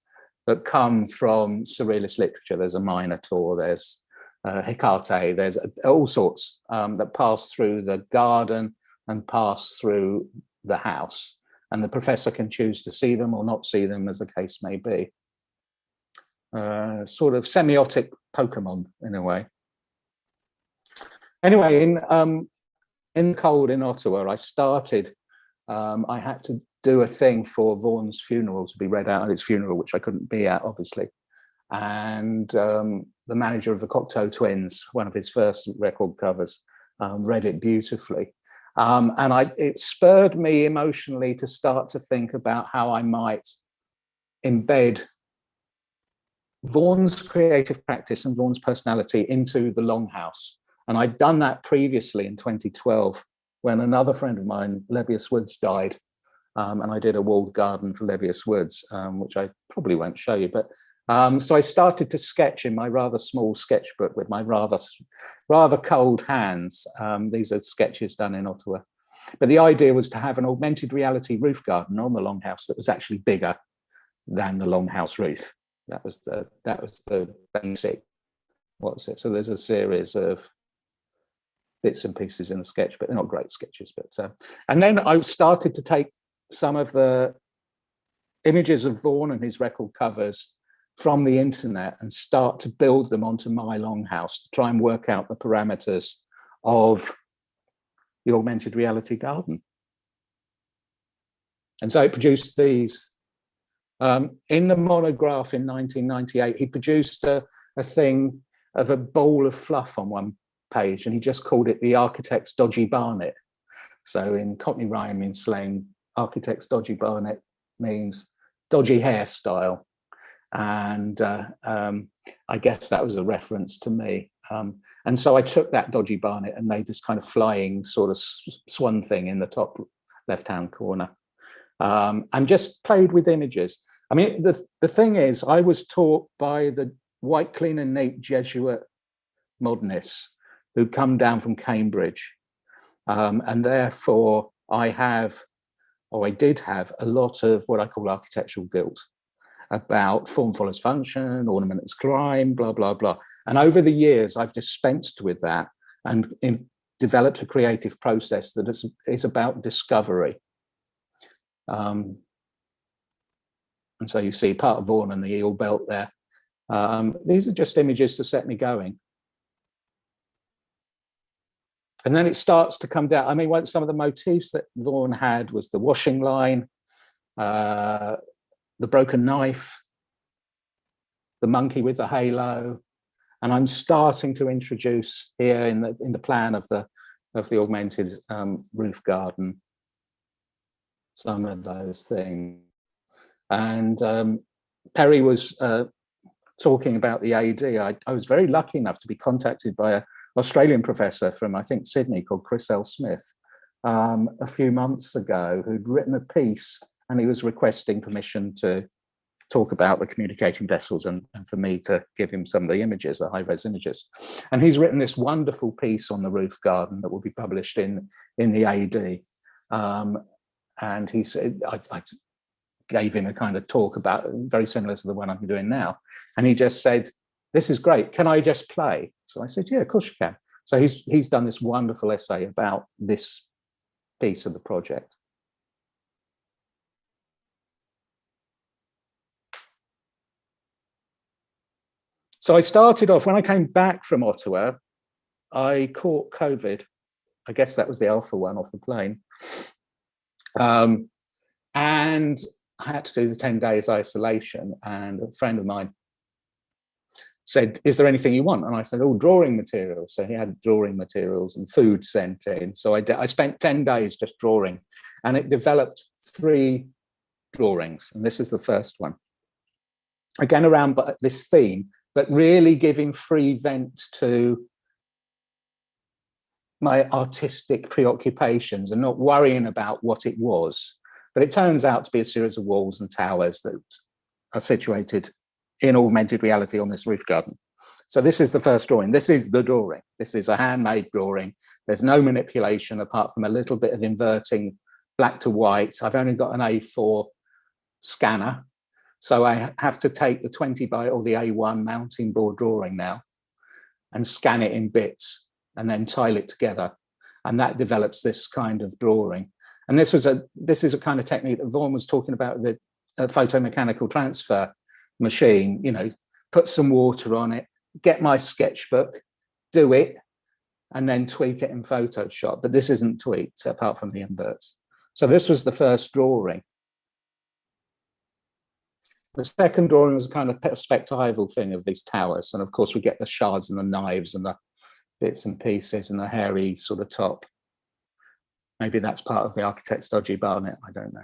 that come from surrealist literature. There's a Minotaur, there's Hecate, there's all sorts that pass through the garden and pass through the house. and the professor can choose to see them or not see them, as the case may be. Sort of semiotic Pokemon in a way. Anyway, in cold in Ottawa, I started, I had to do a thing for Vaughan's funeral to be read out at his funeral, which I couldn't be at, obviously. And the manager of the Cocteau Twins, one of his first record covers, read it beautifully. And it spurred me emotionally to start to think about how I might embed Vaughan's creative practice and Vaughan's personality into the Longhouse. And I'd done that previously in 2012 when another friend of mine, Levius Woods, died. And I did a walled garden for Levius Woods, which I probably won't show you. But so I started to sketch in my rather small sketchbook with my rather cold hands. These are sketches done in Ottawa. But the idea was to have an augmented reality roof garden on the Longhouse that was actually bigger than the Longhouse roof. That was the basic. What's it? So there's a series of bits and pieces in the sketch, but they're not great sketches. But and then I started to take some of the images of Vaughan and his record covers from the internet and start to build them onto my Longhouse to try and work out the parameters of the augmented reality garden. And so it produced these. In the monograph in 1998, he produced a thing of a bowl of fluff on one page, and he just called it The Architect's Dodgy Barnet. So in Cockney rhyme in slang, Architect's Dodgy Barnet means dodgy hairstyle. And I guess that was a reference to me. And so I took that dodgy barnet and made this kind of flying sort of swan thing in the top left-hand corner. And just played with images. I mean, the thing is, I was taught by the white, clean and neat Jesuit modernists who'd come down from Cambridge. And therefore I did have a lot of what I call architectural guilt about form follows function, ornament is crime, blah, blah, blah. And over the years, I've dispensed with that and developed a creative process that is about discovery. And so you see part of Vaughan and the eel belt there. These are just images to set me going. And then it starts to come down. I mean, some of the motifs that Vaughan had was the washing line, the broken knife, the monkey with the halo. And I'm starting to introduce here in the plan of the augmented roof garden some of those things. And Perry was talking about the AD. I was very lucky enough to be contacted by an Australian professor from, I think, Sydney called Chris L. Smith a few months ago, who'd written a piece, and he was requesting permission to talk about the communicating vessels and for me to give him some of the images, the high-res images. And he's written this wonderful piece on the roof garden that will be published in the AD. And he said, I gave him a kind of talk about, very similar to the one I'm doing now. And he just said, this is great, can I just play? So I said, yeah, of course you can. So he's done this wonderful essay about this piece of the project. So I started off, when I came back from Ottawa, I caught COVID. I guess that was the alpha one off the plane. And I had to do the 10 days isolation, and a friend of mine said, is there anything you want? And I said, oh, drawing materials. So he had drawing materials and food sent in. So I spent 10 days just drawing, and it developed 3 drawings. And this is the first one. Again, around this theme, but really giving free vent to my artistic preoccupations and not worrying about what it was. But it turns out to be a series of walls and towers that are situated in augmented reality on this roof garden. So this is the first drawing. This is the drawing. This is a handmade drawing. There's no manipulation apart from a little bit of inverting black to white. I've only got an A4 scanner. So I have to take the 20 by or the A1 mounting board drawing now and scan it in bits and then tile it together. And that develops this kind of drawing. And this is a kind of technique that Vaughan was talking about, the photomechanical transfer machine. You know, put some water on it, get my sketchbook, do it, and then tweak it in Photoshop. But this isn't tweaked apart from the inverts. So this was the first drawing. The second drawing was a kind of perspectival thing of these towers. And of course, we get the shards and the knives and the bits and pieces and the hairy sort of top. Maybe that's part of the architect's dodgy barnet, I don't know.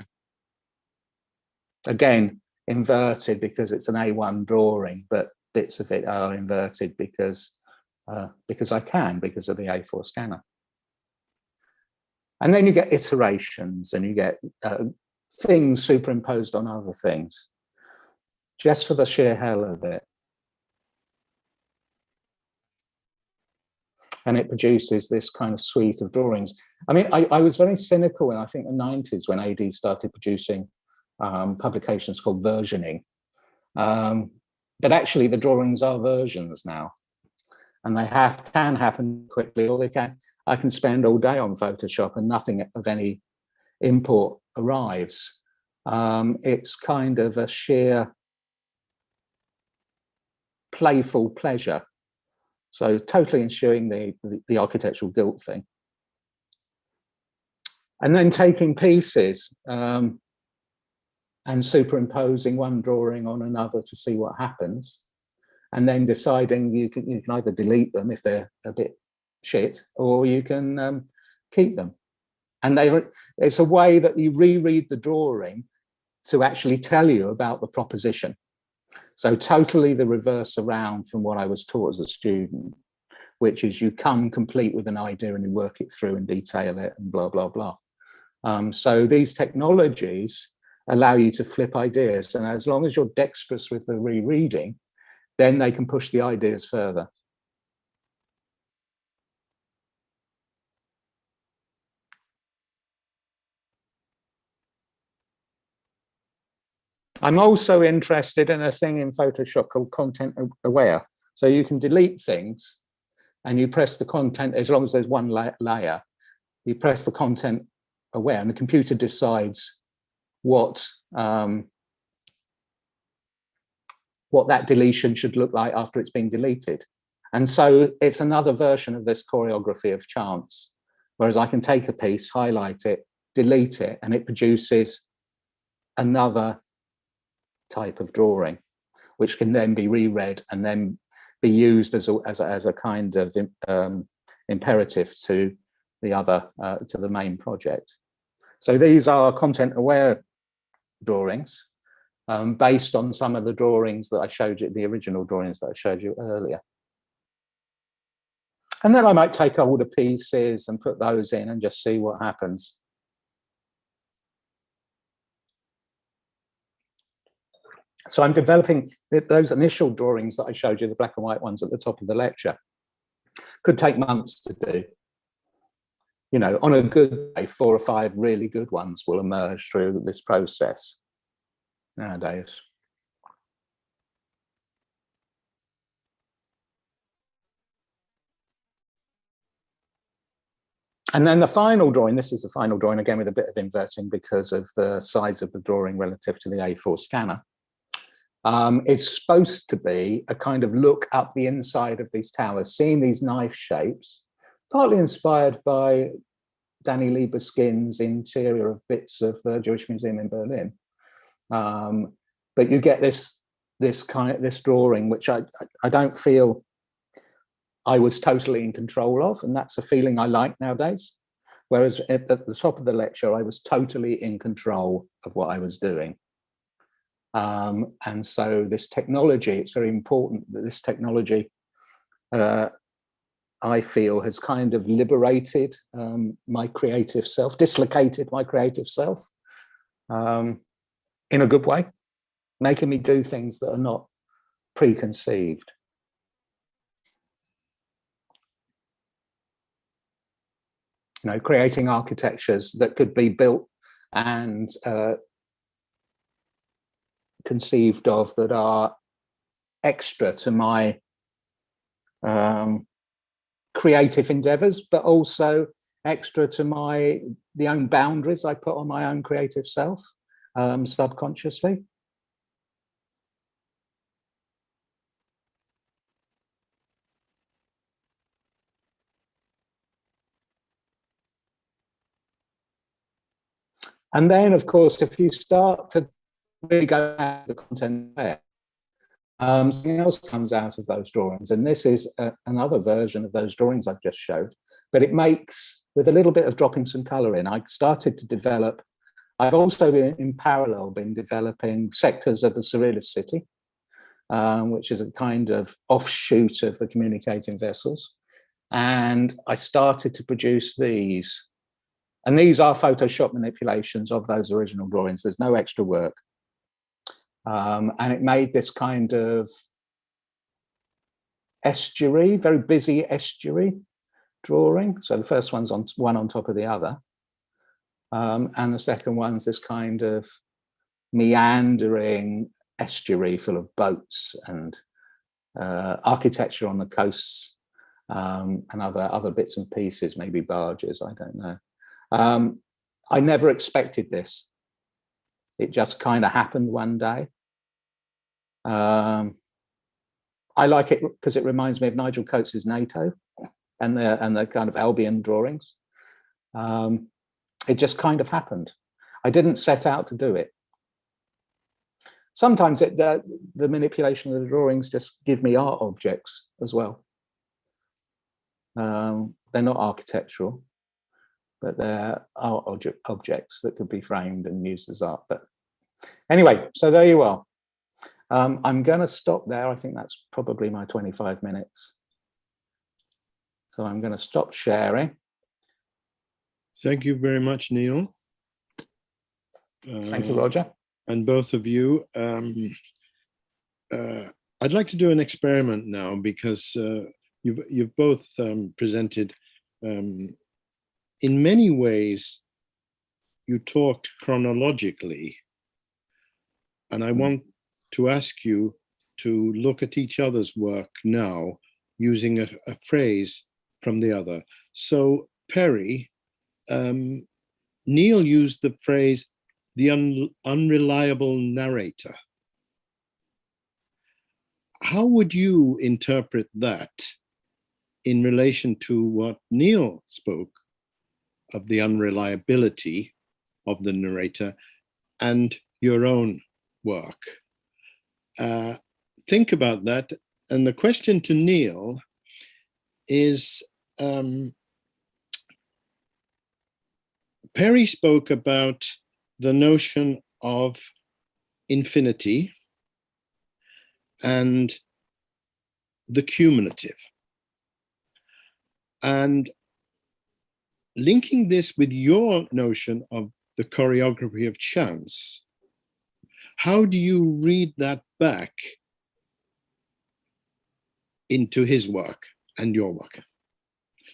Again, inverted because it's an A1 drawing, but bits of it are inverted because I can, because of the A4 scanner. And then you get iterations and you get things superimposed on other things, just for the sheer hell of it. And it produces this kind of suite of drawings. I mean, I was very cynical in, I think, the 90s when AD started producing publications called versioning. But actually, the drawings are versions now. And they can happen quickly, or I can spend all day on Photoshop and nothing of any import arrives. It's kind of a sheer playful pleasure. So totally ensuring the architectural guilt thing. And then taking pieces and superimposing one drawing on another to see what happens. And then deciding you can either delete them if they're a bit shit, or you can keep them. And it's a way that you reread the drawing to actually tell you about the proposition. So totally the reverse around from what I was taught as a student, which is you come complete with an idea and you work it through and detail it and blah, blah, blah. So these technologies allow you to flip ideas. And as long as you're dexterous with the rereading, then they can push the ideas further. I'm also interested in a thing in Photoshop called content aware. So you can delete things and you press the content, as long as there's one layer, you press the content aware and the computer decides what that deletion should look like after it's been deleted. And so it's another version of this choreography of chance, whereas I can take a piece, highlight it, delete it, and it produces another type of drawing, which can then be reread and then be used as a kind of imperative to the other to the main project. So these are content-aware drawings based on some of the drawings that I showed you, the original drawings that I showed you earlier. And then I might take older pieces and put those in and just see what happens. So I'm developing those initial drawings that I showed you, the black and white ones at the top of the lecture. Could take months to do. You know, on a good day, 4 or 5 really good ones will emerge through this process nowadays. And then the final drawing, this is the final drawing, again with a bit of inverting because of the size of the drawing relative to the A4 scanner. It's supposed to be a kind of look up the inside of these towers, seeing these knife shapes, partly inspired by Danny Liebeskind's interior of bits of the Jewish Museum in Berlin. But you get this drawing, which I don't feel I was totally in control of, and that's a feeling I like nowadays. Whereas at the top of the lecture, I was totally in control of what I was doing. And so this technology, it's very important that this technology, I feel, has kind of liberated my creative self, dislocated my creative self in a good way, making me do things that are not preconceived. You know, creating architectures that could be built and conceived of that are extra to my creative endeavors, but also extra to the own boundaries I put on my own creative self, subconsciously. And then, of course, if you start to really go at the content there, something else comes out of those drawings. And this is another version of those drawings I've just showed, but it makes, with a little bit of dropping some color in, I started to develop, I've also in parallel been developing sectors of the Surrealist City, which is a kind of offshoot of the communicating vessels. And I started to produce these. And these are Photoshop manipulations of those original drawings. There's no extra work. And it made this kind of estuary, very busy estuary drawing. So the first one's one on top of the other. And the second one's this kind of meandering estuary full of boats and architecture on the coasts, and other bits and pieces, maybe barges, I don't know. I never expected this. It just kind of happened one day. I like it because it reminds me of Nigel Coates's NATO and the kind of Albion drawings. It just kind of happened. I didn't set out to do it. Sometimes the manipulation of the drawings just give me art objects as well. They're not architectural, but they're art objects that could be framed and used as art. But anyway, so there you are. I'm going to stop there. I think that's probably my 25 minutes. So I'm going to stop sharing. Thank you very much, Neil. Thank you, Roger. And both of you. I'd like to do an experiment now because you've both presented. In many ways, you talked chronologically, and I want to ask you to look at each other's work now using a phrase from the other. So, Perry, Neil used the phrase, the unreliable narrator. How would you interpret that in relation to what Neil spoke of the unreliability of the narrator and your own work? Think about that. And the question to Neil is, Perry spoke about the notion of infinity and the cumulative. And linking this with your notion of the choreography of chance, how do you read that back into his work and your work?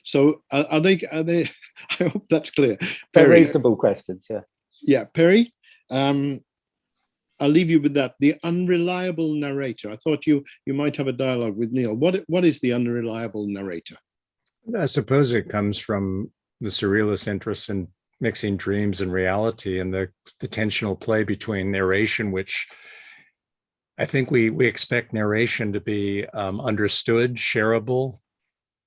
So are they, I hope that's clear. Very Perry, reasonable questions, yeah. Yeah, Perry, I'll leave you with that. The unreliable narrator. I thought you might have a dialogue with Neil. What is the unreliable narrator? I suppose it comes from the surrealist interest in mixing dreams and reality and the tensional play between narration, which I think we expect narration to be understood, shareable,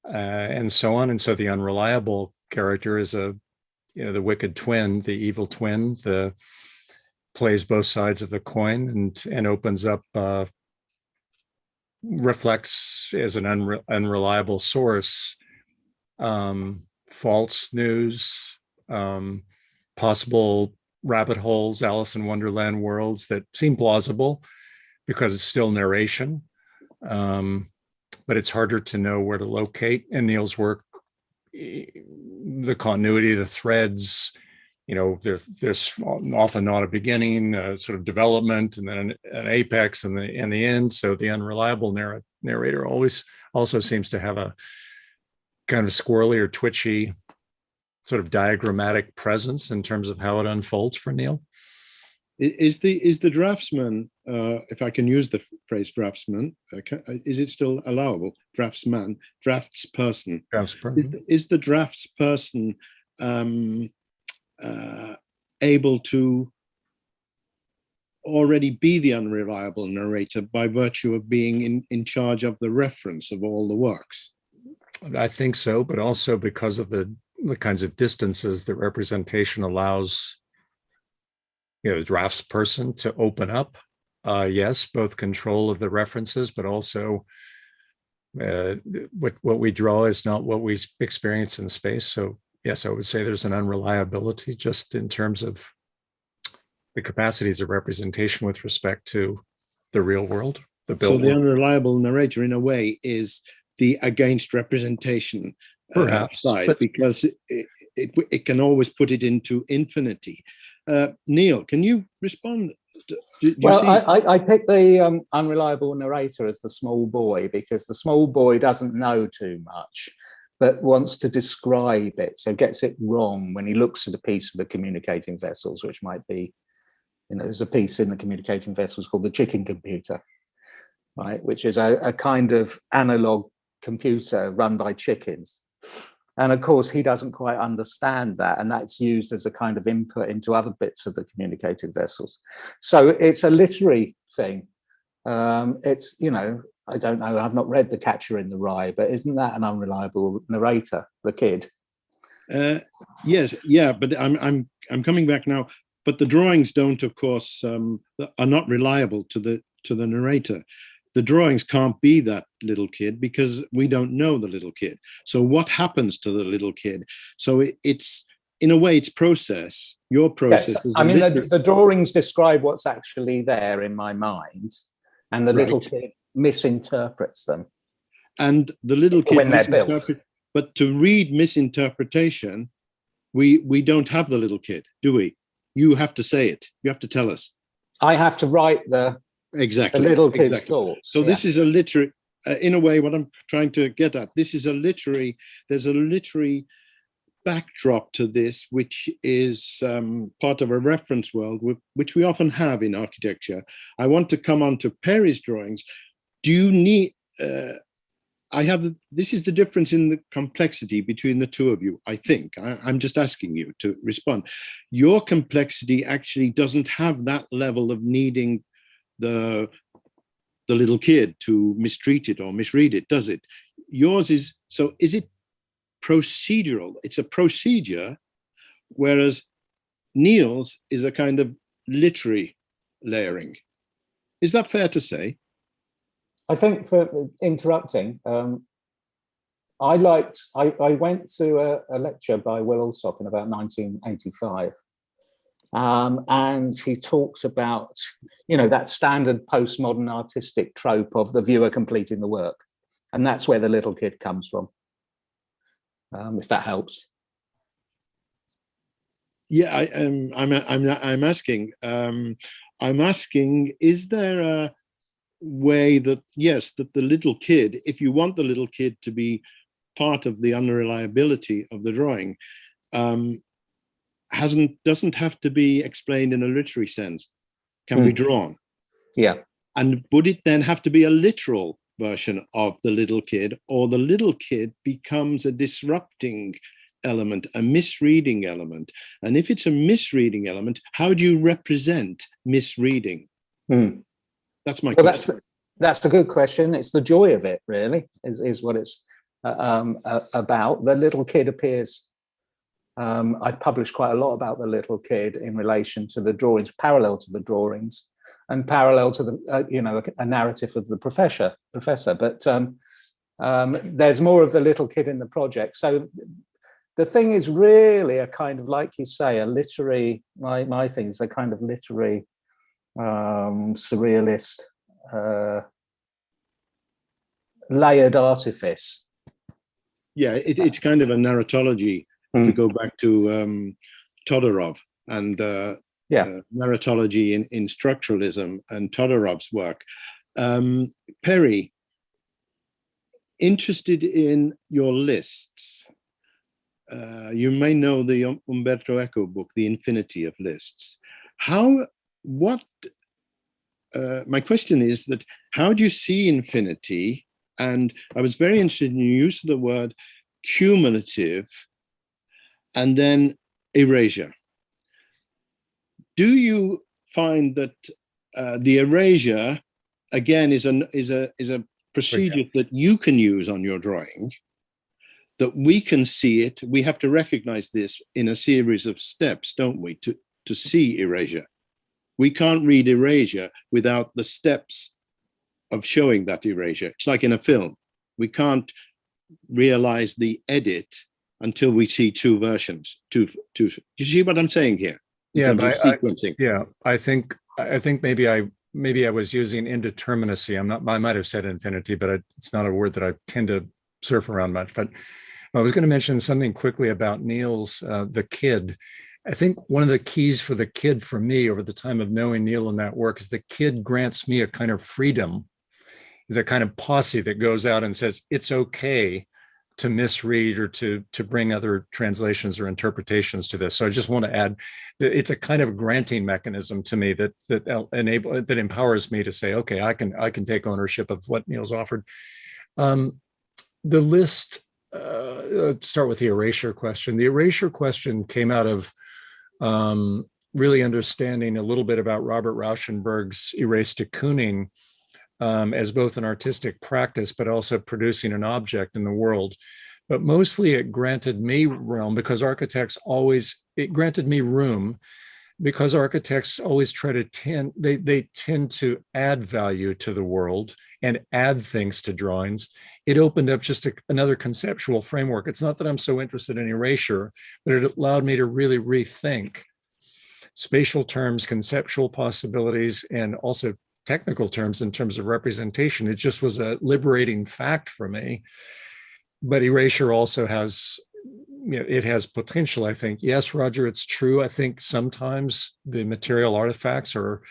and so on. And so the unreliable character is the wicked twin, the evil twin, plays both sides of the coin and opens up, reflects as an unreliable source, false news, possible rabbit holes, Alice in Wonderland worlds that seem plausible because it's still narration. But it's harder to know where to locate. In Neil's work, the continuity, the threads, there's often not a beginning, sort of development, and then an apex and the end. So the unreliable narrator also seems to have a kind of squirrely or twitchy sort of diagrammatic presence in terms of how it unfolds for Neil. Is the draftsman, if I can use the phrase draftsman, is it still allowable? Draftsperson. Is the draftsperson able to already be the unreliable narrator by virtue of being in charge of the reference of all the works? I think so, but also because of the kinds of distances that representation allows, the draftsperson to open up. Yes, both control of the references, but also what we draw is not what we experience in space. So yes, I would say there's an unreliability just in terms of the capacities of representation with respect to the real world, the built So the world. unreliable narrator, in a way, is the against representation Perhaps, side, but because it can always put it into infinity. Neil, can you respond? I picked the unreliable narrator as the small boy because the small boy doesn't know too much, but wants to describe it, so gets it wrong when he looks at a piece of the communicating vessels, which might be, there's a piece in the communicating vessels called the chicken computer, right, which is a kind of analog computer run by chickens. And of course, he doesn't quite understand that. And that's used as a kind of input into other bits of the communicating vessels. So it's a literary thing. It's, I don't know, I've not read The Catcher in the Rye, but isn't that an unreliable narrator, the kid? Yes, yeah, but I'm coming back now. But the drawings don't, of course, are not reliable to the narrator. The drawings can't be that little kid because we don't know the little kid. So what happens to the little kid? So it's, in a way, it's process. Your process. Yes. Is I mean, the drawings describe what's actually there in my mind, and the little kid misinterprets them. And the little kid when they're built. But to read misinterpretation, we don't have the little kid, do we? You have to say it. You have to tell us. I have to write the little kid's thoughts. So this is a literary, in a way, what I'm trying to get at. This is there's a literary backdrop to this, which is part of a reference world, which we often have in architecture. I want to come on to Perry's drawings. Do you need, this is the difference in the complexity between the two of you, I think. I'm just asking you to respond. Your complexity actually doesn't have that level of needing the little kid to mistreat it or misread it, does it? Yours is, so is it procedural? It's a procedure, whereas Neil's is a kind of literary layering. Is that fair to say? I think, for interrupting, I went to a lecture by Will Alsop in about 1985. And he talks about, that standard postmodern artistic trope of the viewer completing the work. And that's where the little kid comes from, if that helps. Yeah, I'm asking, is there a way that, yes, that the little kid, if you want the little kid to be part of the unreliability of the drawing, doesn't have to be explained in a literary sense, can be drawn. Yeah. And would it then have to be a literal version of the little kid, or the little kid becomes a disrupting element, a misreading element? And if it's a misreading element, how do you represent misreading? That's my question. That's a good question. It's the joy of it, really, is what it's about. The little kid appears. I've published quite a lot about the little kid in relation to the drawings, parallel to the drawings, and parallel to the a narrative of the professor. But there's more of the little kid in the project. So the thing is really a kind of, like you say, a literary. My thing is a kind of literary surrealist layered artifice. Yeah, it's kind of a narratology. To go back to Todorov and narratology in structuralism and Todorov's work. Perry, interested in your lists. You may know the Umberto Eco book, The Infinity of Lists. My question is that, how do you see infinity? And I was very interested in your use of the word cumulative and then erasure. Do you find that the erasure, again, is a procedure that you can use on your drawing, that we can see it? We have to recognize this in a series of steps, don't we, to see erasure? We can't read erasure without the steps of showing that erasure. It's like in a film. We can't realize the edit until we see two versions. Do you see what I'm saying here? Yeah, but sequencing. I think maybe I was using indeterminacy. I might have said infinity, but it's not a word that I tend to surf around much. But I was going to mention something quickly about Neil's The Kid. I think one of the keys for The Kid for me over the time of knowing Neil and that work is The Kid grants me a kind of freedom, is a kind of posse that goes out and says it's okay to misread or to bring other translations or interpretations to this. So I just want to add that it's a kind of granting mechanism to me that empowers me to say, okay, I can take ownership of what Neil's offered. The list, start with the erasure question. The erasure question came out of really understanding a little bit about Robert Rauschenberg's erase de Kooning as both an artistic practice, but also producing an object in the world. But mostly it granted me realm because it granted me room because architects always try to they tend to add value to the world and add things to drawings. It opened up just another conceptual framework. It's not that I'm so interested in erasure, but it allowed me to really rethink spatial terms, conceptual possibilities, and also technical terms in terms of representation. It just was a liberating fact for me. But erasure also has, it has potential, I think. Yes, Roger, it's true. I think sometimes the material artifacts are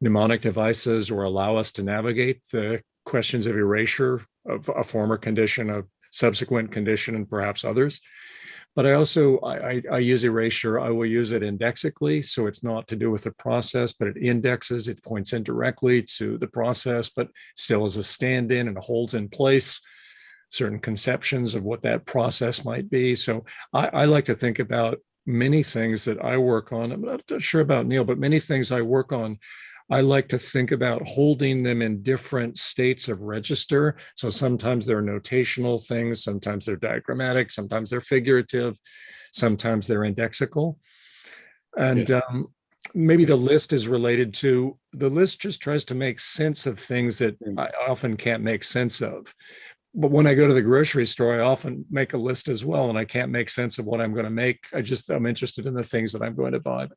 mnemonic devices or allow us to navigate the questions of erasure of a former condition, a subsequent condition, and perhaps others. But I also, I use erasure. I will use it indexically. So it's not to do with the process, but it indexes, it points indirectly to the process, but still as a stand-in and holds in place certain conceptions of what that process might be. So I like to think about many things that I work on. I'm not sure about Neil, but many things I work on, I like to think about holding them in different states of register. So sometimes they're notational things, sometimes they're diagrammatic, sometimes they're figurative, sometimes they're indexical. And maybe the list is related to, the list just tries to make sense of things that I often can't make sense of. But when I go to the grocery store, I often make a list as well, and I can't make sense of what I'm going to make. I'm interested in the things that I'm going to buy.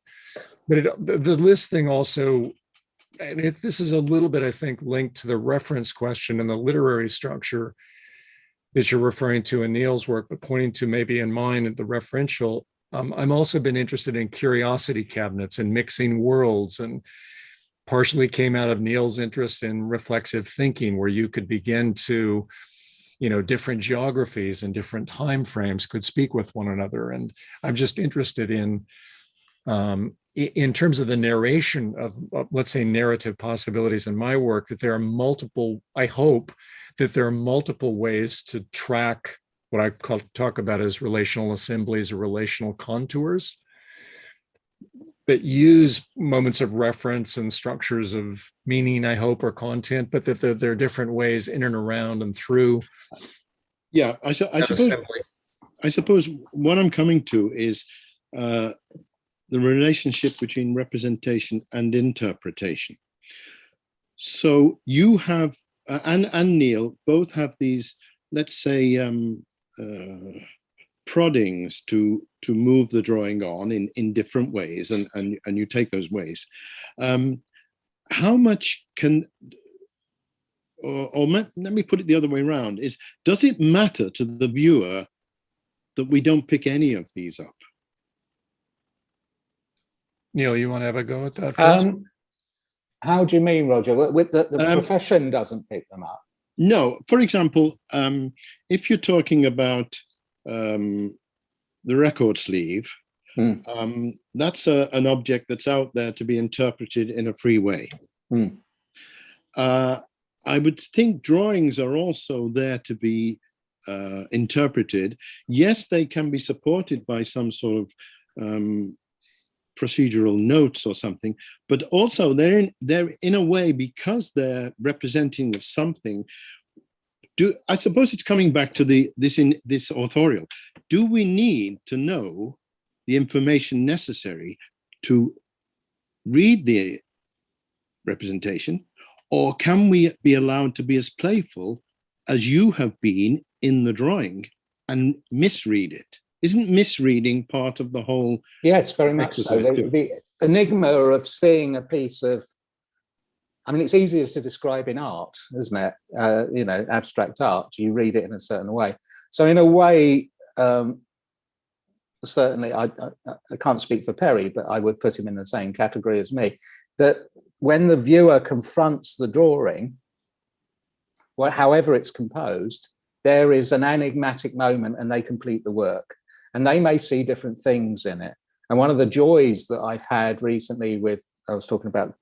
But the list thing also, and this is a little bit, I think, linked to the reference question and the literary structure that you're referring to in Neil's work, but pointing to maybe in mine at the referential. I'm also been interested in curiosity cabinets and mixing worlds, and partially came out of Neil's interest in reflexive thinking, where you could begin to, different geographies and different time frames could speak with one another. And I'm just interested in terms of the narration of, let's say, narrative possibilities in my work, that there are multiple, I hope that there are multiple ways to track what I talk about as relational assemblies or relational contours, that use moments of reference and structures of meaning, I hope, or content, but that there are different ways in and around and through. Yeah, I suppose what I'm coming to is the relationship between representation and interpretation. So you have, and Neil, both have these, let's say, proddings to move the drawing on in different ways, and you take those ways. How much can, or let me put it the other way around, is, does it matter to the viewer that we don't pick any of these up? Neil, you want to have a go at that first? How do you mean, Roger? With the profession doesn't pick them up? No. For example, if you're talking about the record sleeve, that's an object that's out there to be interpreted in a free way. I would think drawings are also there to be interpreted. Yes, they can be supported by some sort of procedural notes or something, but also they're in a way, because they're representing of something. I suppose it's coming back to this authorial. Do we need to know the information necessary to read the representation, or can we be allowed to be as playful as you have been in the drawing and misread it? Isn't misreading part of the whole? Yes, very much so. The enigma of seeing a piece of, I mean, it's easier to describe in art, isn't it? You know, abstract art, you read it in a certain way. So in a way, certainly, I can't speak for Perry, but I would put him in the same category as me, that when the viewer confronts the drawing, well, however it's composed, there is an enigmatic moment and they complete the work. And they may see different things in it. And one of the joys that I've had recently with, I was talking about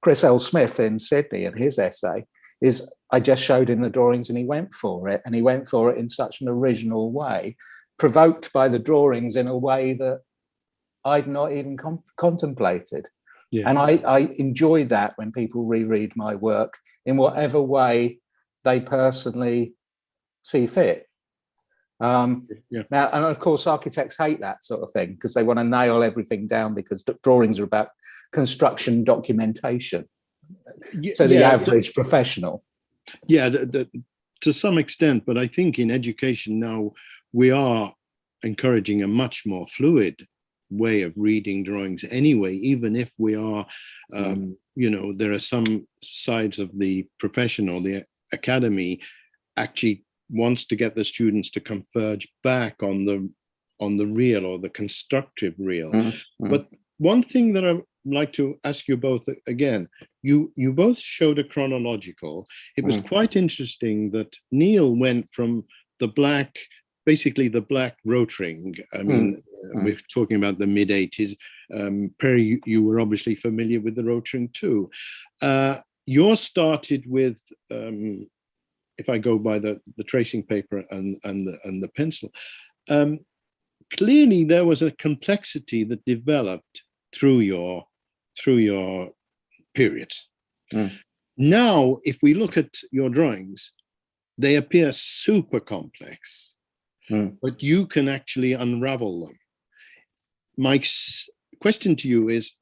Chris L. Smith in Sydney and his essay, is I just showed him the drawings and he went for it. And he went for it in such an original way, provoked by the drawings in a way that I'd not even contemplated. Yeah. And I enjoy that when people reread my work in whatever way they personally see fit. Now, and of course, architects hate that sort of thing because they want to nail everything down, because drawings are about construction documentation. So the average professional. Yeah, to some extent, but I think in education now we are encouraging a much more fluid way of reading drawings anyway, even if we are, you know, there are some sides of the profession or the academy actually wants to get the students to converge back on the real or the constructive real. But one thing that I'd like to ask you both again, you both showed a chronological. It was quite interesting that Neil went from the black, basically the black rotring. I mean, we're talking about the mid-80s. Perry, you were obviously familiar with the rotring too. Yours started with, if I go by the tracing paper and the pencil, clearly there was a complexity that developed through your periods. Now, if we look at your drawings, they appear super complex, but you can actually unravel them. My question to you is,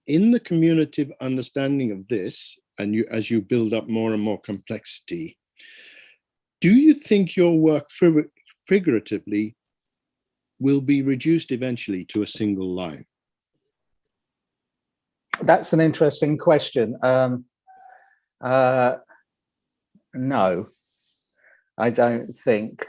in the cumulative understanding of this, and you, as you build up more and more complexity, do you think your work figuratively will be reduced eventually to a single line? That's an interesting question. No, I don't think.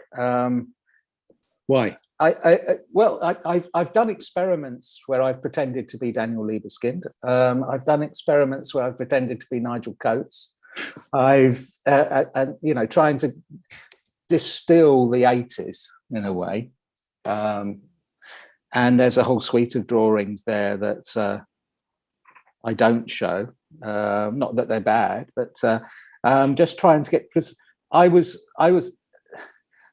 Why? I've done experiments where I've pretended to be Daniel Libeskind. I've done experiments where I've pretended to be Nigel Coates. I've, you know, trying to distill the 80s in a way. And there's a whole suite of drawings there that I don't show. Not that they're bad, but just trying to get, because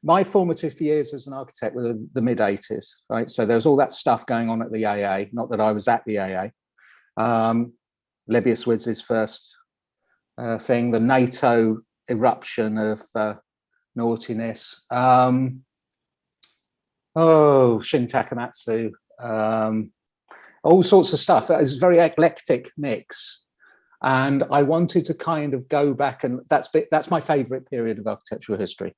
my formative years as an architect were the mid-80s, right? So there was all that stuff going on at the AA, not that I was at the AA. Lebbeus Witz's first thing, the NATO eruption of naughtiness. Shin Takamatsu, all sorts of stuff. It was a very eclectic mix. And I wanted to kind of go back, and that's my favorite period of architectural history.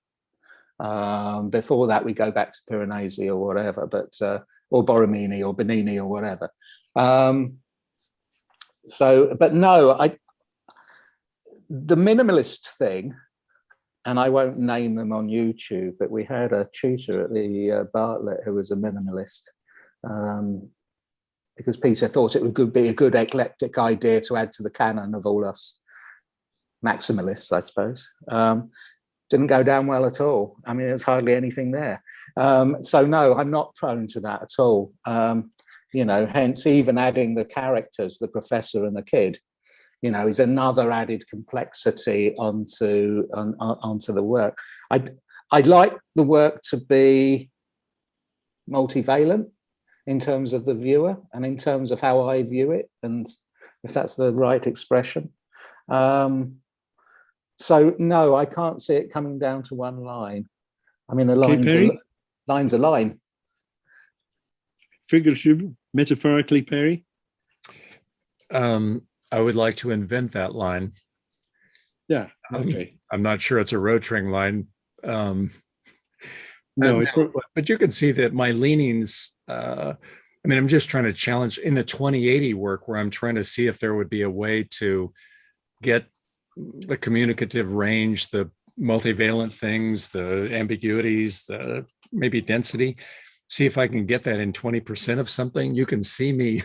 Before that, we go back to Piranesi or whatever, but or Borromini or Bernini or whatever. But no, the minimalist thing, and I won't name them on YouTube, but we had a tutor at the Bartlett who was a minimalist, because Peter thought it would be a good eclectic idea to add to the canon of all us maximalists, I suppose. Didn't go down well at all. I mean, there's hardly anything there. So no, I'm not prone to that at all. You know, hence even adding the characters, the professor and the kid, you know, is another added complexity onto the work. I'd like the work to be multivalent in terms of the viewer and in terms of how I view it, and if that's the right expression. So no, I can't see it coming down to one line. I mean, line's a line. Figurative, metaphorically, Perry? I would like to invent that line. Yeah, okay. I'm not sure it's a Rotring line. No, but you can see that my leanings, I'm just trying to challenge in the 2080 work where I'm trying to see if there would be a way to get the communicative range, the multivalent things, the ambiguities, the maybe density, see if I can get that in 20% of something. You can see me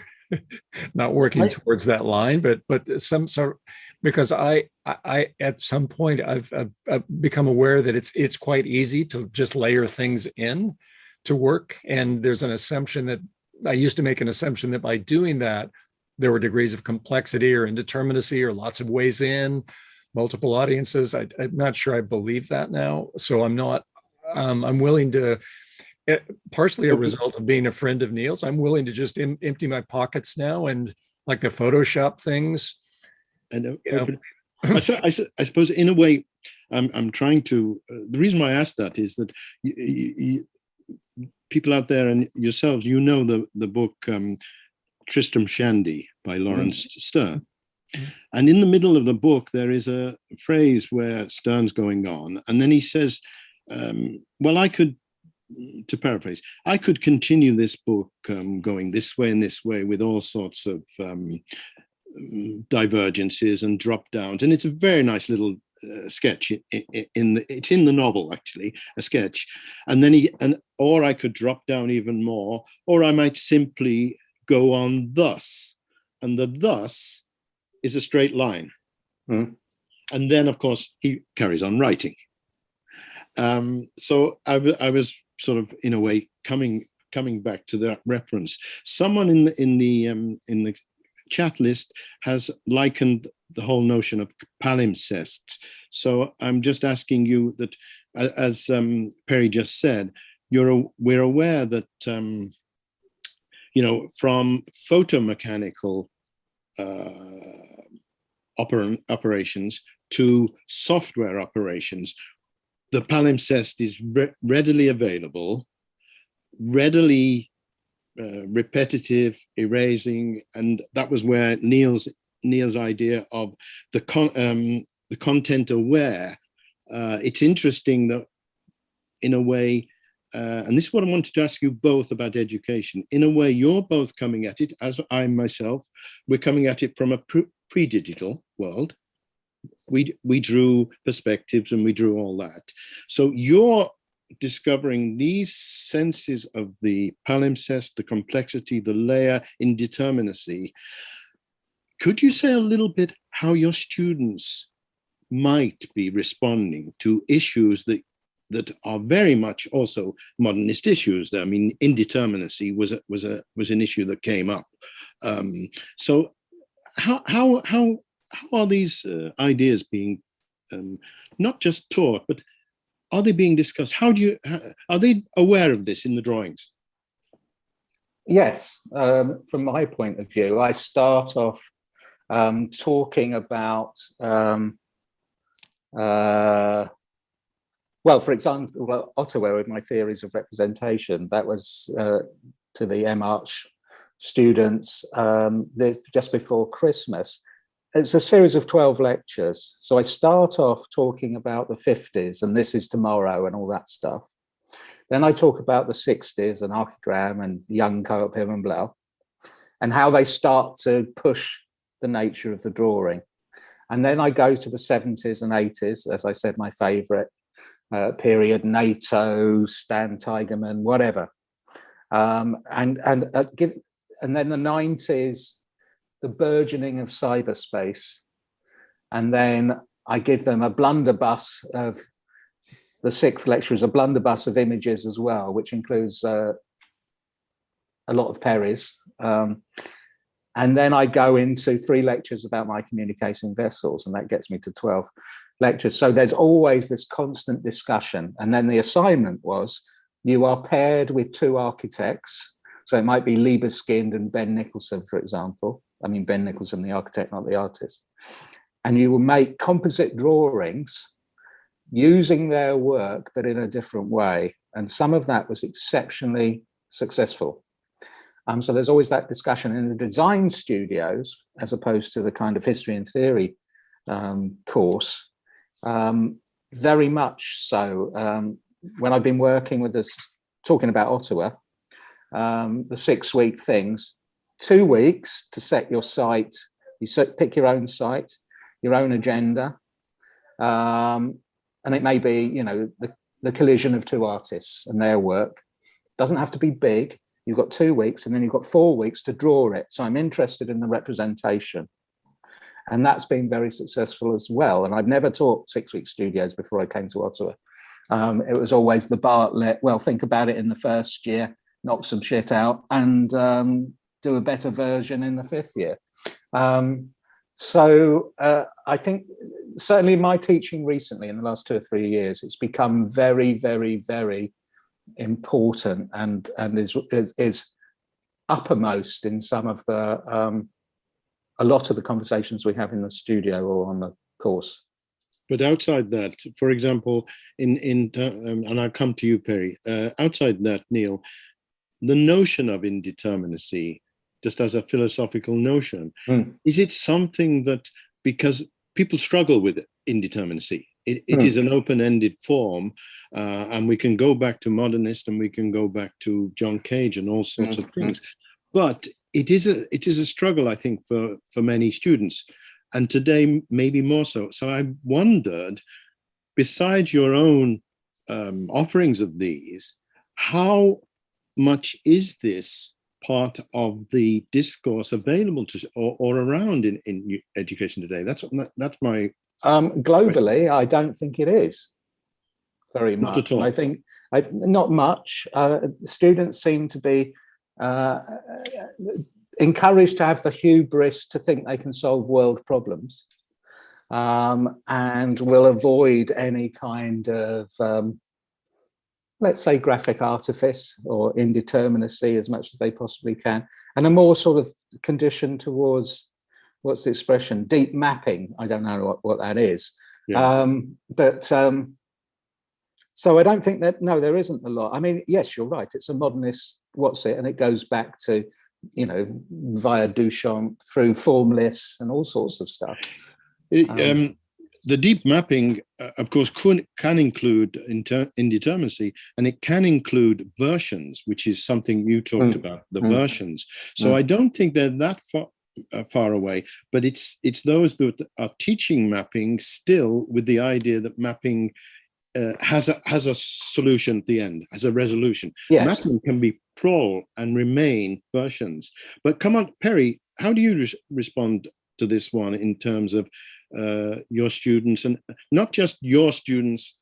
not working towards that line, but some sort, because I at some point I've become aware that it's quite easy to just layer things in to work. And there's an assumption that I used to make an assumption that by doing that, there were degrees of complexity or indeterminacy or lots of ways in, multiple audiences. I'm not sure I believe that now. So I'm not, I'm willing to, partially a result of being a friend of Neil's, I'm willing to just empty my pockets now and like the Photoshop things. And I suppose in a way, I'm trying to, the reason why I asked that is that people out there and yourselves, you know the book Tristram Shandy by Lawrence Stern. And in the middle of the book, there is a phrase where Stern's going on. And then he says, well, I could, to paraphrase, I could continue this book going this way and this way with all sorts of divergences and drop downs. And it's a very nice little sketch it's in the novel, actually, a sketch. And then or I could drop down even more, or I might simply go on thus. And the thus is a straight line. And then, of course, he carries on writing. So I was sort of, in a way, coming back to that reference. Someone in the chat list has likened the whole notion of palimpsests. So I'm just asking you that, as Perry just said, we're aware that from photomechanical operations to software operations, the palimpsest is readily available, readily repetitive, erasing, and that was where Neil's idea of the content aware. It's interesting that, in a way, and this is what I wanted to ask you both about education. In a way, you're both coming at it, as I myself, we're coming at it from a pre-digital world. We drew perspectives and we drew all that. So you're discovering these senses of the palimpsest, the complexity, the layer, indeterminacy. Could you say a little bit how your students might be responding to issues that are very much also modernist issues? I mean, indeterminacy was an issue that came up. So how are these ideas being not just taught, but are they being discussed? Are they aware of this in the drawings? Yes, from my point of view, I start off talking about, well, for example, Ottawa with my theories of representation, that was to the M.Arch students just before Christmas. It's a series of 12 lectures. So I start off talking about the 50s and This Is Tomorrow and all that stuff. Then I talk about the 60s and Archigram and Young, Culper and Blau, and how they start to push the nature of the drawing. And then I go to the 70s and 80s, as I said, my favorite period, NATO, Stan Tigerman, whatever. And then the 90s, the burgeoning of cyberspace. And then I give them a blunderbuss of, the sixth lecture is a blunderbuss of images as well, which includes a lot of Perry's. And then I go into 3 lectures about my communicating vessels, and that gets me to 12 lectures. So there's always this constant discussion. And then the assignment was, you are paired with two architects. So it might be Liebeskind and Ben Nicholson, for example. I mean, Ben Nicholson, the architect, not the artist. And you will make composite drawings using their work, but in a different way. And some of that was exceptionally successful. So there's always that discussion in the design studios, as opposed to the kind of history and theory course. Very much so. When I've been working with this, talking about Ottawa, the 6-week things, 2 weeks to set your site. You pick your own site, your own agenda. And it may be, you know, the collision of two artists and their work. It doesn't have to be big. You've got 2 weeks, and then you've got 4 weeks to draw it. So I'm interested in the representation. And that's been very successful as well. And I've never taught 6-week studios before I came to Ottawa. It was always the Bartlett, well, think about it in the first year, knock some shit out, and do a better version in the 5th year. So I think certainly my teaching recently in the last 2 or 3 years, it's become very, very, very important and is uppermost in some of the a lot of the conversations we have in the studio or on the course. But outside that, for example, and I'll come to you, Perry, outside that, Neil, the notion of indeterminacy, just as a philosophical notion, is it something that, because people struggle with indeterminacy, it is an open-ended form, and we can go back to modernist and we can go back to John Cage and all sorts of things, but it is a struggle, I think, for many students, and today maybe more so. So I wondered, besides your own offerings of these, how much is this part of the discourse available to or around in education today? That's my globally question. I don't think it is very much. Not at all. I think not much. Students seem to be encouraged to have the hubris to think they can solve world problems, and will avoid any kind of let's say graphic artifice or indeterminacy as much as they possibly can, and a more sort of condition towards, what's the expression, deep mapping. I don't know what that is. Yeah. So I don't think that, no, there isn't a lot. I mean, yes, you're right, it's a modernist and it goes back to, you know, via Duchamp through form lists and all sorts of stuff. The deep mapping, of course, can include indeterminacy, and it can include versions, which is something you talked about, the versions. So I don't think they're that far away, but it's those that are teaching mapping still with the idea that mapping has a solution at the end, has a resolution. Yes. Mapping can be sprawl and remain versions. But come on, Perry, how do you respond to this one in terms of your students, and not just your students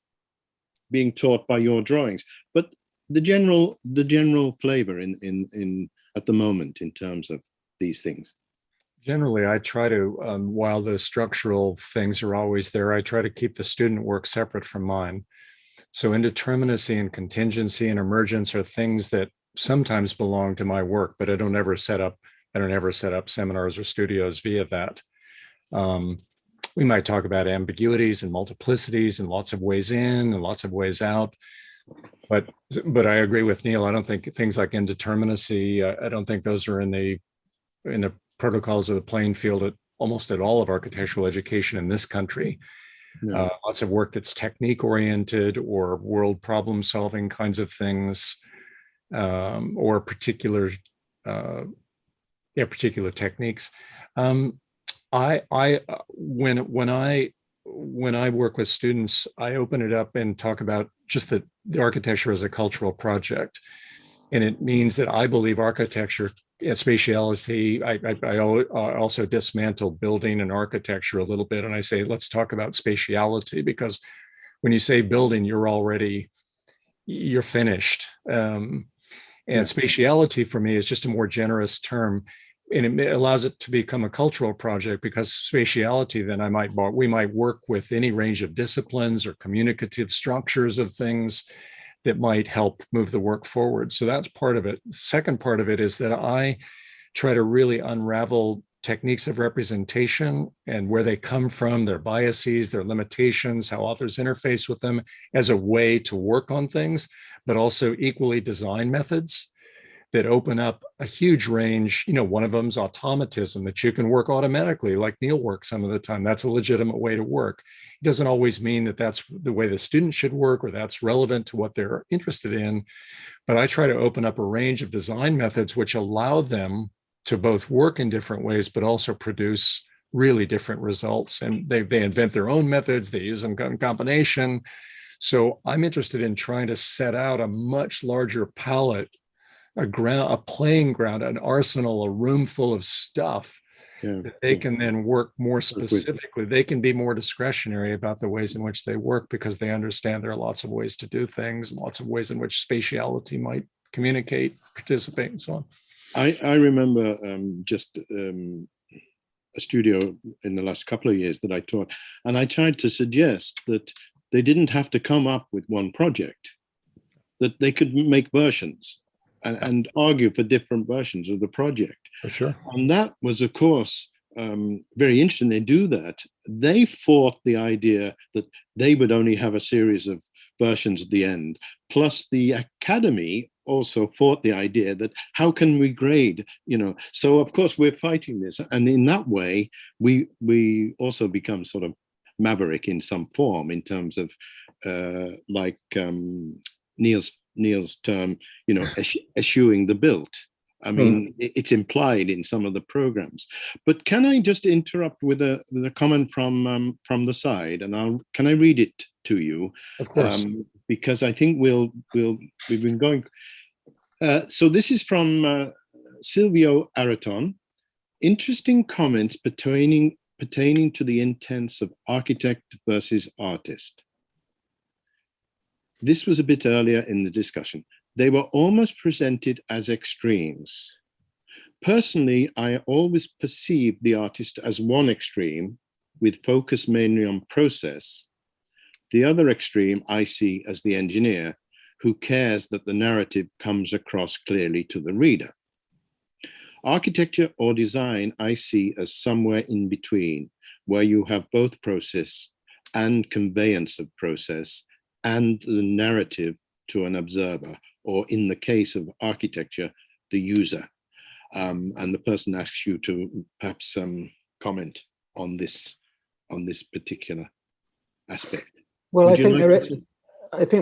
being taught by your drawings, but the general flavor in at the moment in terms of these things? Generally, I try to, while the structural things are always there, I try to keep the student work separate from mine. So indeterminacy and contingency and emergence are things that sometimes belong to my work, but I don't ever set up seminars or studios via that. We might talk about ambiguities and multiplicities and lots of ways in and lots of ways out. But I agree with Neil. I don't think things like indeterminacy, I don't think those are in the protocols of the playing field at almost all of architectural education in this country. No. Lots of work that's technique oriented or world problem solving kinds of things, or particular techniques. When I work with students, I open it up and talk about just the architecture as a cultural project. And it means that I believe architecture and spatiality, I also dismantle building and architecture a little bit. And I say, let's talk about spatiality, because when you say building, you're finished. And spatiality for me is just a more generous term. and it allows it to become a cultural project, because spatiality, then we might work with any range of disciplines or communicative structures of things that might help move the work forward. So that's part of it. The second part of it is that I try to really unravel techniques of representation and where they come from, their biases, their limitations, how authors interface with them, as a way to work on things, but also equally design methods that open up a huge range. One of them is automatism, that you can work automatically like Neil works some of the time. That's a legitimate way to work. It doesn't always mean that that's the way the student should work or that's relevant to what they're interested in. But I try to open up a range of design methods which allow them to both work in different ways, but also produce really different results. And they invent their own methods, they use them in combination. So I'm interested in trying to set out a much larger palette, a playing ground, an arsenal, a room full of stuff that they can then work more specifically. They can be more discretionary about the ways in which they work, because they understand there are lots of ways to do things, lots of ways in which spatiality might communicate, participate, and so on. I remember a studio in the last couple of years that I taught, and I tried to suggest that they didn't have to come up with one project, that they could make versions and argue for different versions of the project. For sure. And that was, of course, very interesting. They do that. They fought the idea that they would only have a series of versions at the end. Plus, the academy also fought the idea that how can we grade? So of course we're fighting this, and in that way, we also become sort of maverick in some form, in terms of like Neil's term, eschewing the built. I mean, it's implied in some of the programs. But can I just interrupt with a comment from the side, and can I read it to you? Of course. Because I think we've been going. So this is from Silvio Araton. Interesting comments pertaining to the intents of architect versus artist. This was a bit earlier in the discussion. They were almost presented as extremes. Personally, I always perceived the artist as one extreme, with focus mainly on process. The other extreme I see as the engineer, who cares that the narrative comes across clearly to the reader. Architecture or design I see as somewhere in between, where you have both process and conveyance of process and the narrative to an observer, or in the case of architecture, the user. And the person asks you to perhaps comment on this particular aspect. Well, I think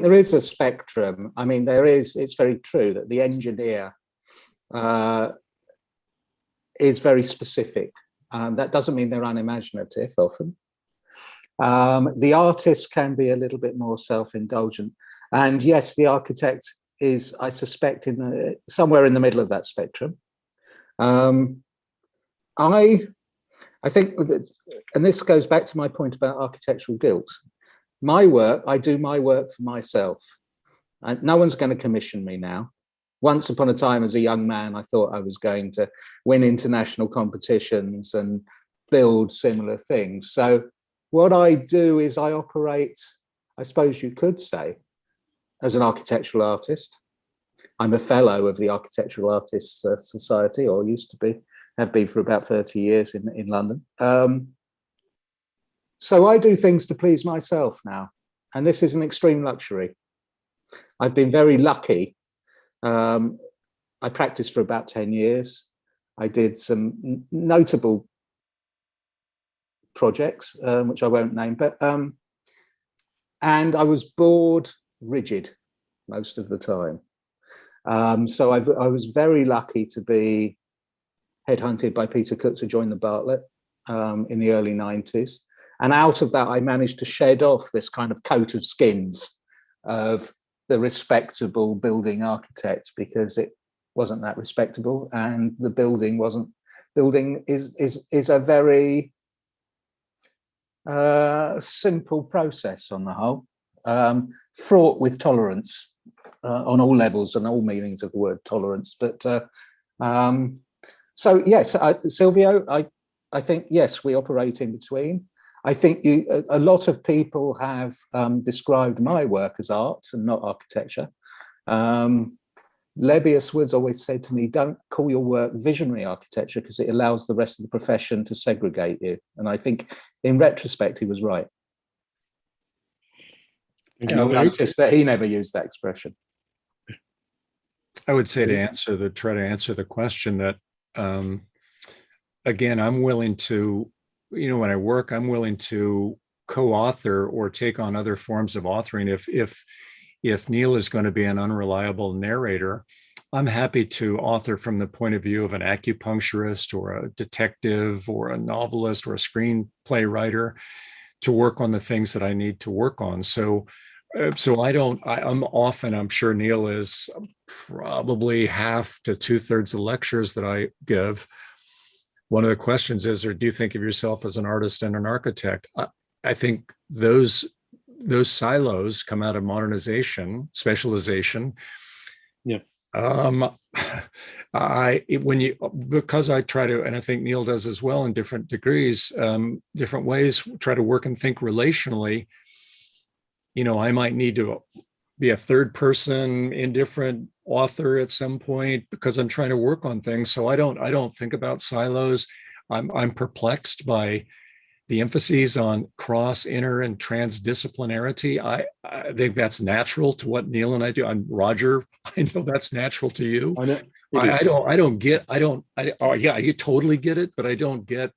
there is a spectrum. I mean, it's very true that the engineer is very specific. That doesn't mean they're unimaginative often. The artist can be a little bit more self-indulgent. And yes, the architect is, I suspect, somewhere in the middle of that spectrum. I think, and this goes back to my point about architectural guilt. I do my work for myself. And no one's going to commission me now. Once upon a time, as a young man, I thought I was going to win international competitions and build similar things. So what I do is I operate, I suppose you could say, as an architectural artist. I'm a fellow of the Architectural Artists Society, or used to be, have been for about 30 years in London. So I do things to please myself now, and this is an extreme luxury. I've been very lucky. I practiced for about 10 years. I did some notable projects, which I won't name, but and I was bored rigid most of the time. So I was very lucky to be headhunted by Peter Cook to join the Bartlett in the early 90s. And out of that, I managed to shed off this kind of coat of skins of the respectable building architect, because it wasn't that respectable, and the building is a very simple process on the whole, fraught with tolerance on all levels and all meanings of the word tolerance. But So yes, Silvio, I think yes, we operate in between. I think a lot of people have described my work as art and not architecture. Lebbeus Woods always said to me, don't call your work visionary architecture because it allows the rest of the profession to segregate you. And I think in retrospect, he was right. Thank And you. I noticed that he never used that expression. I would say try to answer the question that, again, I'm willing to, when I work, I'm willing to co-author or take on other forms of authoring. If Neil is going to be an unreliable narrator, I'm happy to author from the point of view of an acupuncturist or a detective or a novelist or a screenplay writer to work on the things that I need to work on. So I'm often, I'm sure Neil is, probably half to 2/3 the lectures that I give. One of the questions is, or do you think of yourself as an artist and an architect? I think those silos come out of modernization, specialization. Yeah. Because I try to, and I think Neil does as well in different degrees, different ways, try to work and think relationally. I might need to be a third person, indifferent author at some point because I'm trying to work on things. So I don't think about silos. I'm perplexed by the emphases on cross, inter, and transdisciplinarity. I think that's natural to what Neil and I do. I'm Roger. I know that's natural to you. I know. You totally get it, but I don't get.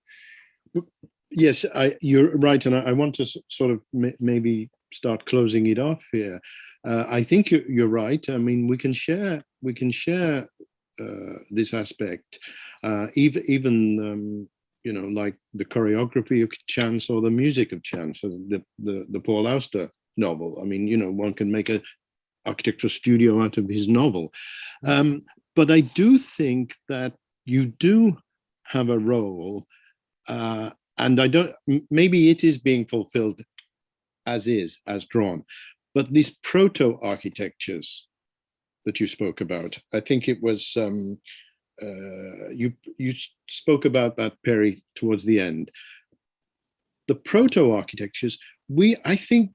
Yes, you're right. And I want to sort of maybe start closing it off here. I think you're right. I mean, we can share this aspect, even like the choreography of chance or the music of chance, the Paul Auster novel. I mean, one can make an architectural studio out of his novel. But I do think that you do have a role, and maybe it is being fulfilled as drawn. But these proto-architectures that you spoke about, I think it was you spoke about that, Perry, towards the end. The proto-architectures, I think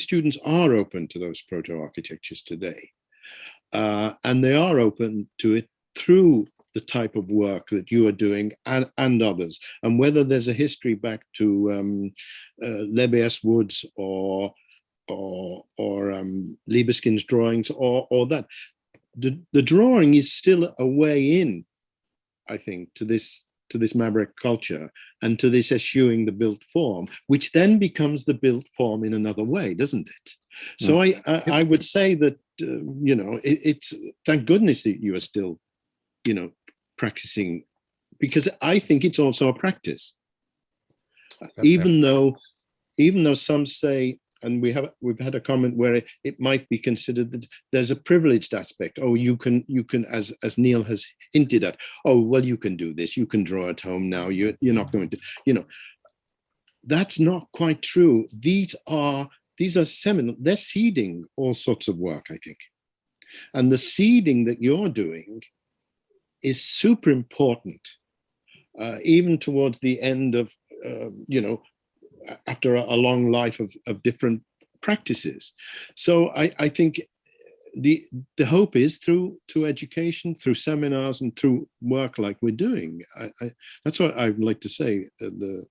students are open to those proto-architectures today, and they are open to it through the type of work that you are doing and others, and whether there's a history back to Lebbeus Woods or Liebeskind's drawings or that. The drawing is still a way in, I think, to this Maverick culture and to this eschewing the built form, which then becomes the built form in another way, doesn't it? So I would say that it's thank goodness that you are still practicing, because I think it's also a practice. Even though some say, and we've had a comment where it might be considered that there's a privileged aspect. Oh, you can as Neil has hinted at. Oh, well, you can do this. You can draw at home now. You're not going to. That's not quite true. These are seminal. They're seeding all sorts of work, I think, and the seeding that you're doing is super important, even towards the end of after a long life of different practices. So I think the hope is through education, through seminars, and through work like we're doing. That's what I'd like to say. The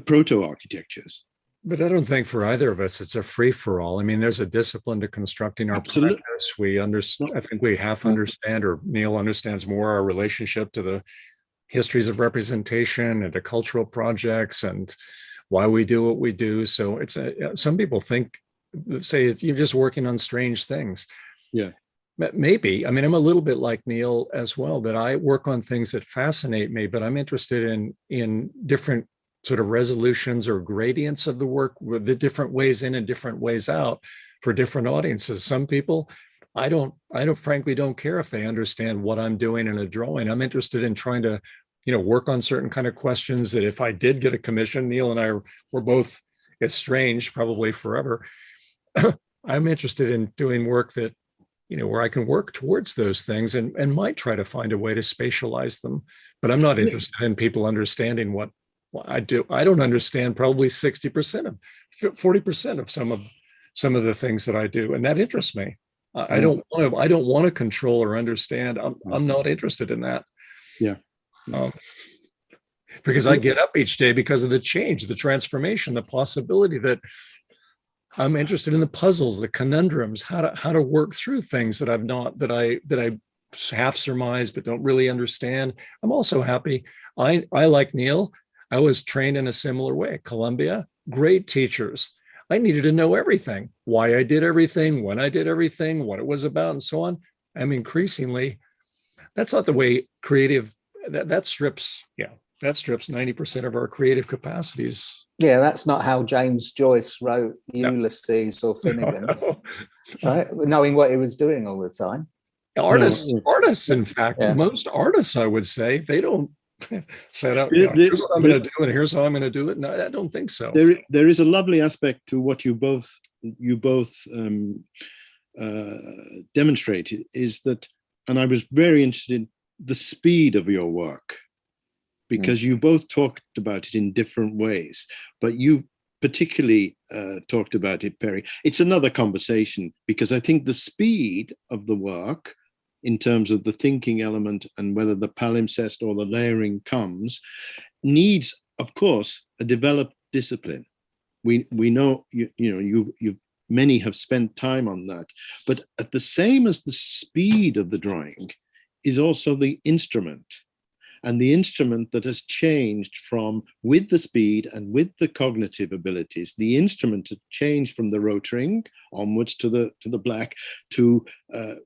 proto-architectures. But I don't think for either of us it's a free for all. I mean, there's a discipline to constructing our practice. We understand. I think we half understand, or Neil understands more, our relationship to the histories of representation and to cultural projects and why we do what we do. So it's some people say you're just working on strange things. Yeah, maybe. I mean, I'm a little bit like Neil as well, that I work on things that fascinate me, but I'm interested in different sort of resolutions or gradients of the work, with the different ways in and different ways out for different audiences. Some people, I frankly don't care if they understand what I'm doing in a drawing. I'm interested in trying to, work on certain kind of questions that if I did get a commission, Neil and I were both estranged probably forever. I'm interested in doing work that, where I can work towards those things and might try to find a way to spatialize them. But I'm not interested in people understanding what I do. I don't understand probably 60% of 40% of some of the things that I do, and that interests me. I don't want to control or understand. I'm not interested in that. Yeah. Because I get up each day because of the change, the transformation, the possibility that I'm interested in the puzzles, the conundrums, how to work through things that I half surmise but don't really understand. I'm also happy. I like Neil. I was trained in a similar way. Columbia, great teachers. I needed to know everything, why I did everything, when I did everything, what it was about, and so on. I'm increasingly, that's not the way creative, that strips 90% of our creative capacities. Yeah, that's not how James Joyce wrote Ulysses or Finnegan, right? Knowing what he was doing all the time. Artists, in fact, most artists, I would say, they don't set up, here's what I'm going to do and here's how I'm going to do it. No, I don't think so. There is a lovely aspect to what you both demonstrated, is that, and I was very interested in the speed of your work, because you both talked about it in different ways, but you particularly talked about it, Perry. It's another conversation, because I think the speed of the work in terms of the thinking element and whether the palimpsest or the layering comes needs, of course, a developed discipline. We know you've many have spent time on that, but at the same as the speed of the drawing is also the instrument. And the instrument that has changed from, with the speed and with the cognitive abilities, the instrument has changed from the rotaring onwards to the black, to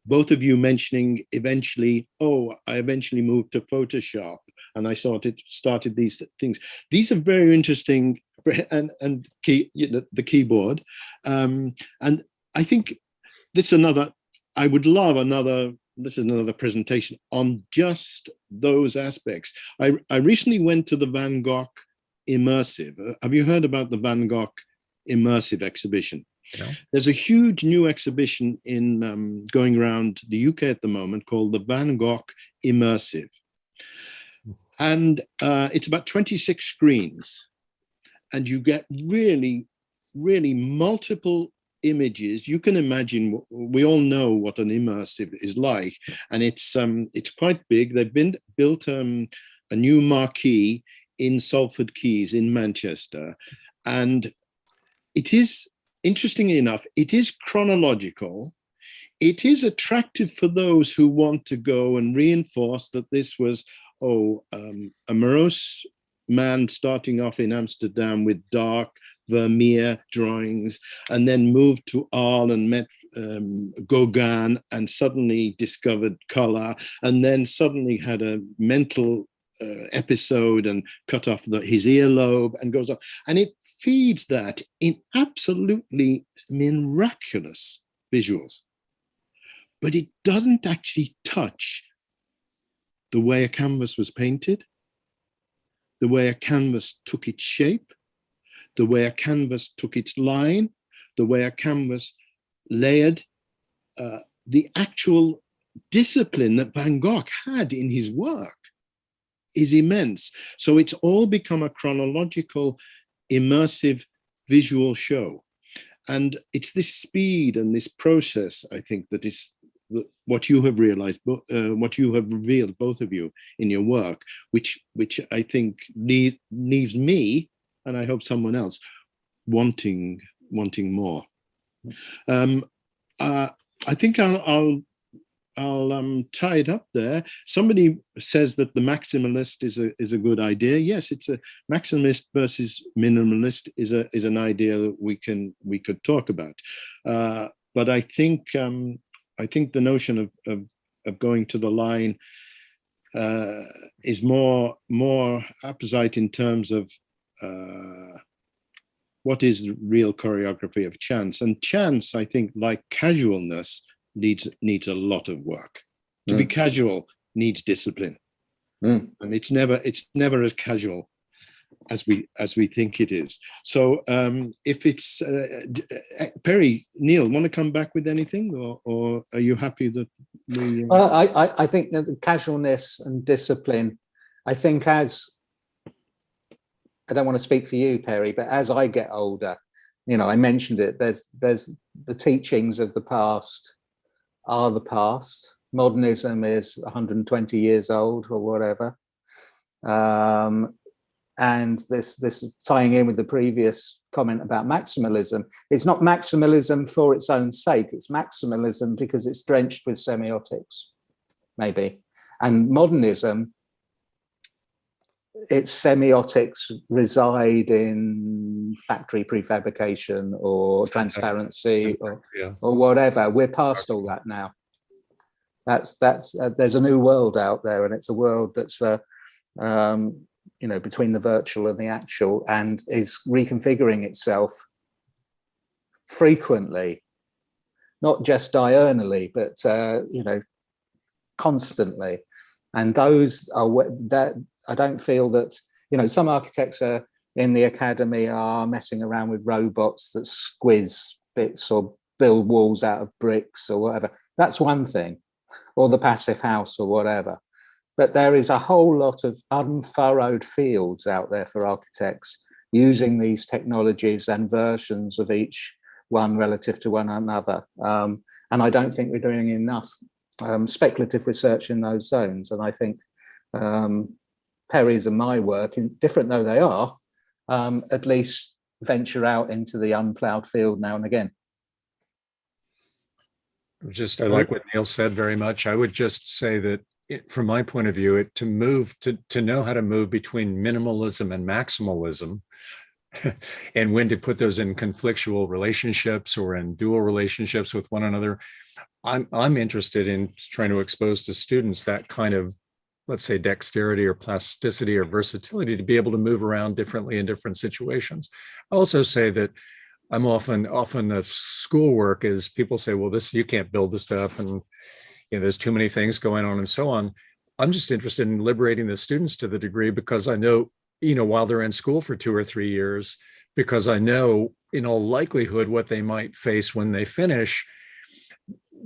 both of you mentioning eventually, I eventually moved to Photoshop and I started these things. These are very interesting, and the keyboard. And I think this is another presentation on just those aspects. I recently went to the Van Gogh Immersive. Have you heard about the Van Gogh Immersive exhibition? No. There's a huge new exhibition in going around the UK at the moment called the Van Gogh Immersive. And it's about 26 screens. And you get really, really multiple images. You can imagine, we all know what an immersive is like, and it's quite big. They've built a new marquee in Salford Quays in Manchester, and it is, interestingly enough, it is chronological. It is attractive for those who want to go and reinforce that this was a morose man starting off in Amsterdam with dark Vermeer drawings, and then moved to Arles and met Gauguin and suddenly discovered color, and then suddenly had a mental episode and cut off his earlobe, and goes on. And it feeds that in absolutely miraculous visuals. But it doesn't actually touch the way a canvas was painted, the way a canvas took its shape, the way a canvas took its line, the way a canvas layered. The actual discipline that Van Gogh had in his work is immense. So it's all become a chronological, immersive visual show. And it's this speed and this process, I think, that is what you have realized, what you have revealed, both of you, in your work, which I think leaves me, and I hope someone else, wanting more. I think I'll tie it up there. Somebody says that the maximalist is a good idea. Yes, it's a maximalist versus minimalist is an idea that we could talk about. But I think the notion of going to the line is more apposite in terms of what is real choreography of chance. And chance, I think, like casualness, needs a lot of work. To be casual needs discipline. And it's never as casual as we think it is. So if it's Perry, Neil, want to come back with anything, or are you happy that we? Well, I think that the casualness and discipline, I think as, I don't want to speak for you, Perry, but as I get older, you know, I mentioned it, there's the teachings of the past are the past. Modernism is 120 years old or whatever. And this tying in with the previous comment about maximalism, it's not maximalism for its own sake, it's maximalism because it's drenched with semiotics, maybe. And modernism, its semiotics reside in factory prefabrication or transparency or whatever. We're past all that now. That's there's a new world out there, and it's a world that's you know, between the virtual and the actual, and is reconfiguring itself frequently, not just diurnally, but you know, constantly. And those are that I don't feel that, you know, some architects are in the academy are messing around with robots that squiz bits or build walls out of bricks or whatever. That's one thing, or the passive house or whatever. But there is a whole lot of unfurrowed fields out there for architects using these technologies and versions of each one relative to one another. And I don't think we're doing enough speculative research in those zones. And I think Perry's and my work, different though they are, at least venture out into the unplowed field now and again. I like what Neil said very much. I would just say that from my point of view, to know how to move between minimalism and maximalism, and when to put those in conflictual relationships or in dual relationships with one another. I'm interested in trying to expose to students that kind of, let's say, dexterity or plasticity or versatility to be able to move around differently in different situations. I also say that I'm often the schoolwork is people say, well, this, you can't build this stuff, and you know, there's too many things going on and so on. I'm just interested in liberating the students to the degree, because I know, you know, while they're in school for 2 or 3 years, because I know in all likelihood what they might face when they finish,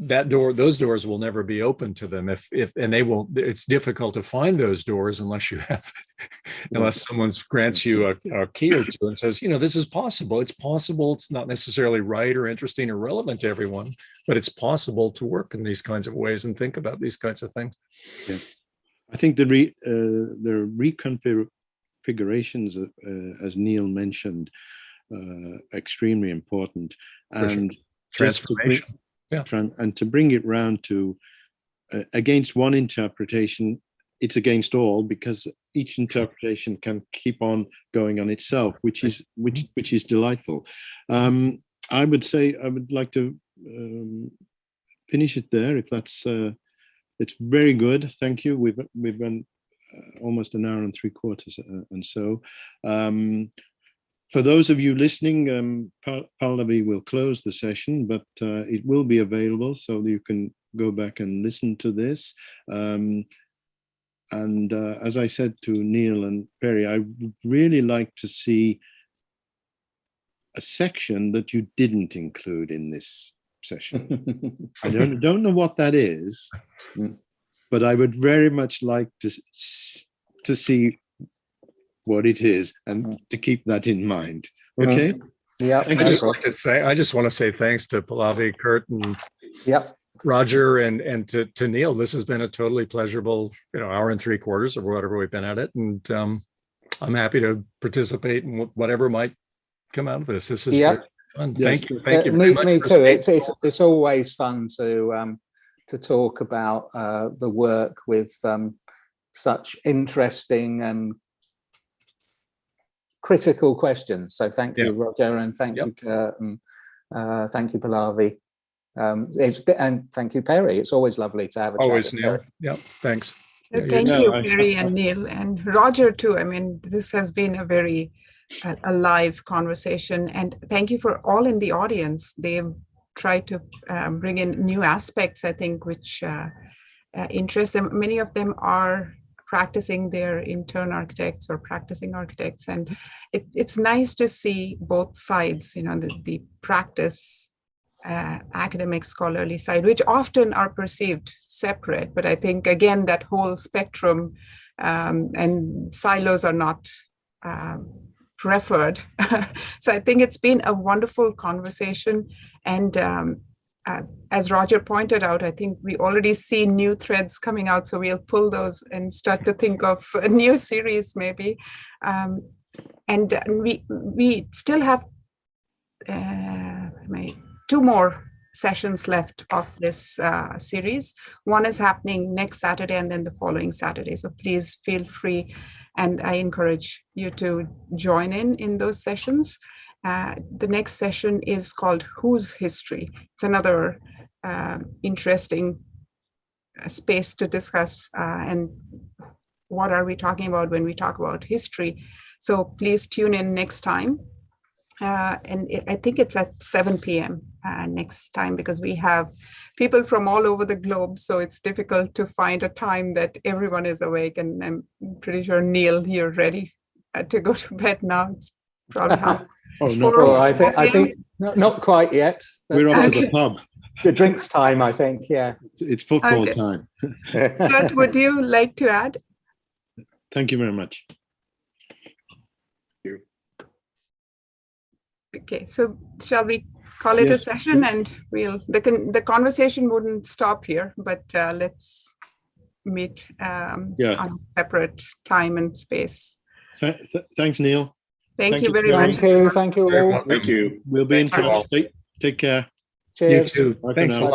those doors will never be open to them and they will, it's difficult to find those doors unless someone grants you a key or two and says, you know, this is possible. It's possible. It's not necessarily right or interesting or relevant to everyone, but it's possible to work in these kinds of ways and think about these kinds of things. Yeah. I think the reconfigurations, as Neil mentioned, extremely important. And transformation. And to bring it round to against one interpretation, it's against all, because each interpretation can keep on going on itself, which is delightful. I would say I would like to finish it there. If that's it's very good. Thank you. We've been almost an hour and 3/4, and so. For those of you listening, Pallavi will close the session, but it will be available so you can go back and listen to this. And as I said to Neil and Perry, I would really like to see a section that you didn't include in this session. I don't know what that is, but I would very much like to see what it is and to keep that in mind. Okay. Yeah. I just want to say thanks to Pallavi, Kurt, and Roger, and to Neil. This has been a totally pleasurable, hour and 3/4 or whatever we've been at it, and I'm happy to participate in whatever might come out of this. This is really fun. Yes. Thank you very much. Me too. It's always fun to talk about the work with such interesting and critical questions. So thank you, Roger, and thank you, Kurt, and thank you, Pallavi, and thank you, Perry. It's always lovely to have a always, chat. Neil. Yeah, thanks. Thank you, Perry and Neil, and Roger too. I mean, this has been a very alive conversation, and thank you for all in the audience. They've tried to bring in new aspects, I think, which interest them. Many of them are practicing their intern architects or practicing architects. And it's nice to see both sides, the practice, academic scholarly side, which often are perceived separate. But I think, again, that whole spectrum and silos are not preferred. So I think it's been a wonderful conversation. And as Roger pointed out, I think we already see new threads coming out. So we'll pull those and start to think of a new series maybe. And we still have 2 more sessions left of this series. One is happening next Saturday and then the following Saturday. So please feel free, and I encourage you to join in those sessions. The next session is called Whose History? It's another interesting space to discuss, and what are we talking about when we talk about history? So please tune in next time. I think it's at 7 p.m. Next time, because we have people from all over the globe, so it's difficult to find a time that everyone is awake. And I'm pretty sure, Neil, you're ready to go to bed now. It's probably I think not quite yet. We're off to the pub. The drinks time, I think. Yeah, it's football time. Kurt, would you like to add? Thank you very much. Okay, so shall we call it a session? And the conversation wouldn't stop here, but let's meet on a separate time and space. Thanks, Neil. Thank you very much. Thank you all. Thank you. We'll be in touch. Take care. Cheers. You too. Thanks a lot.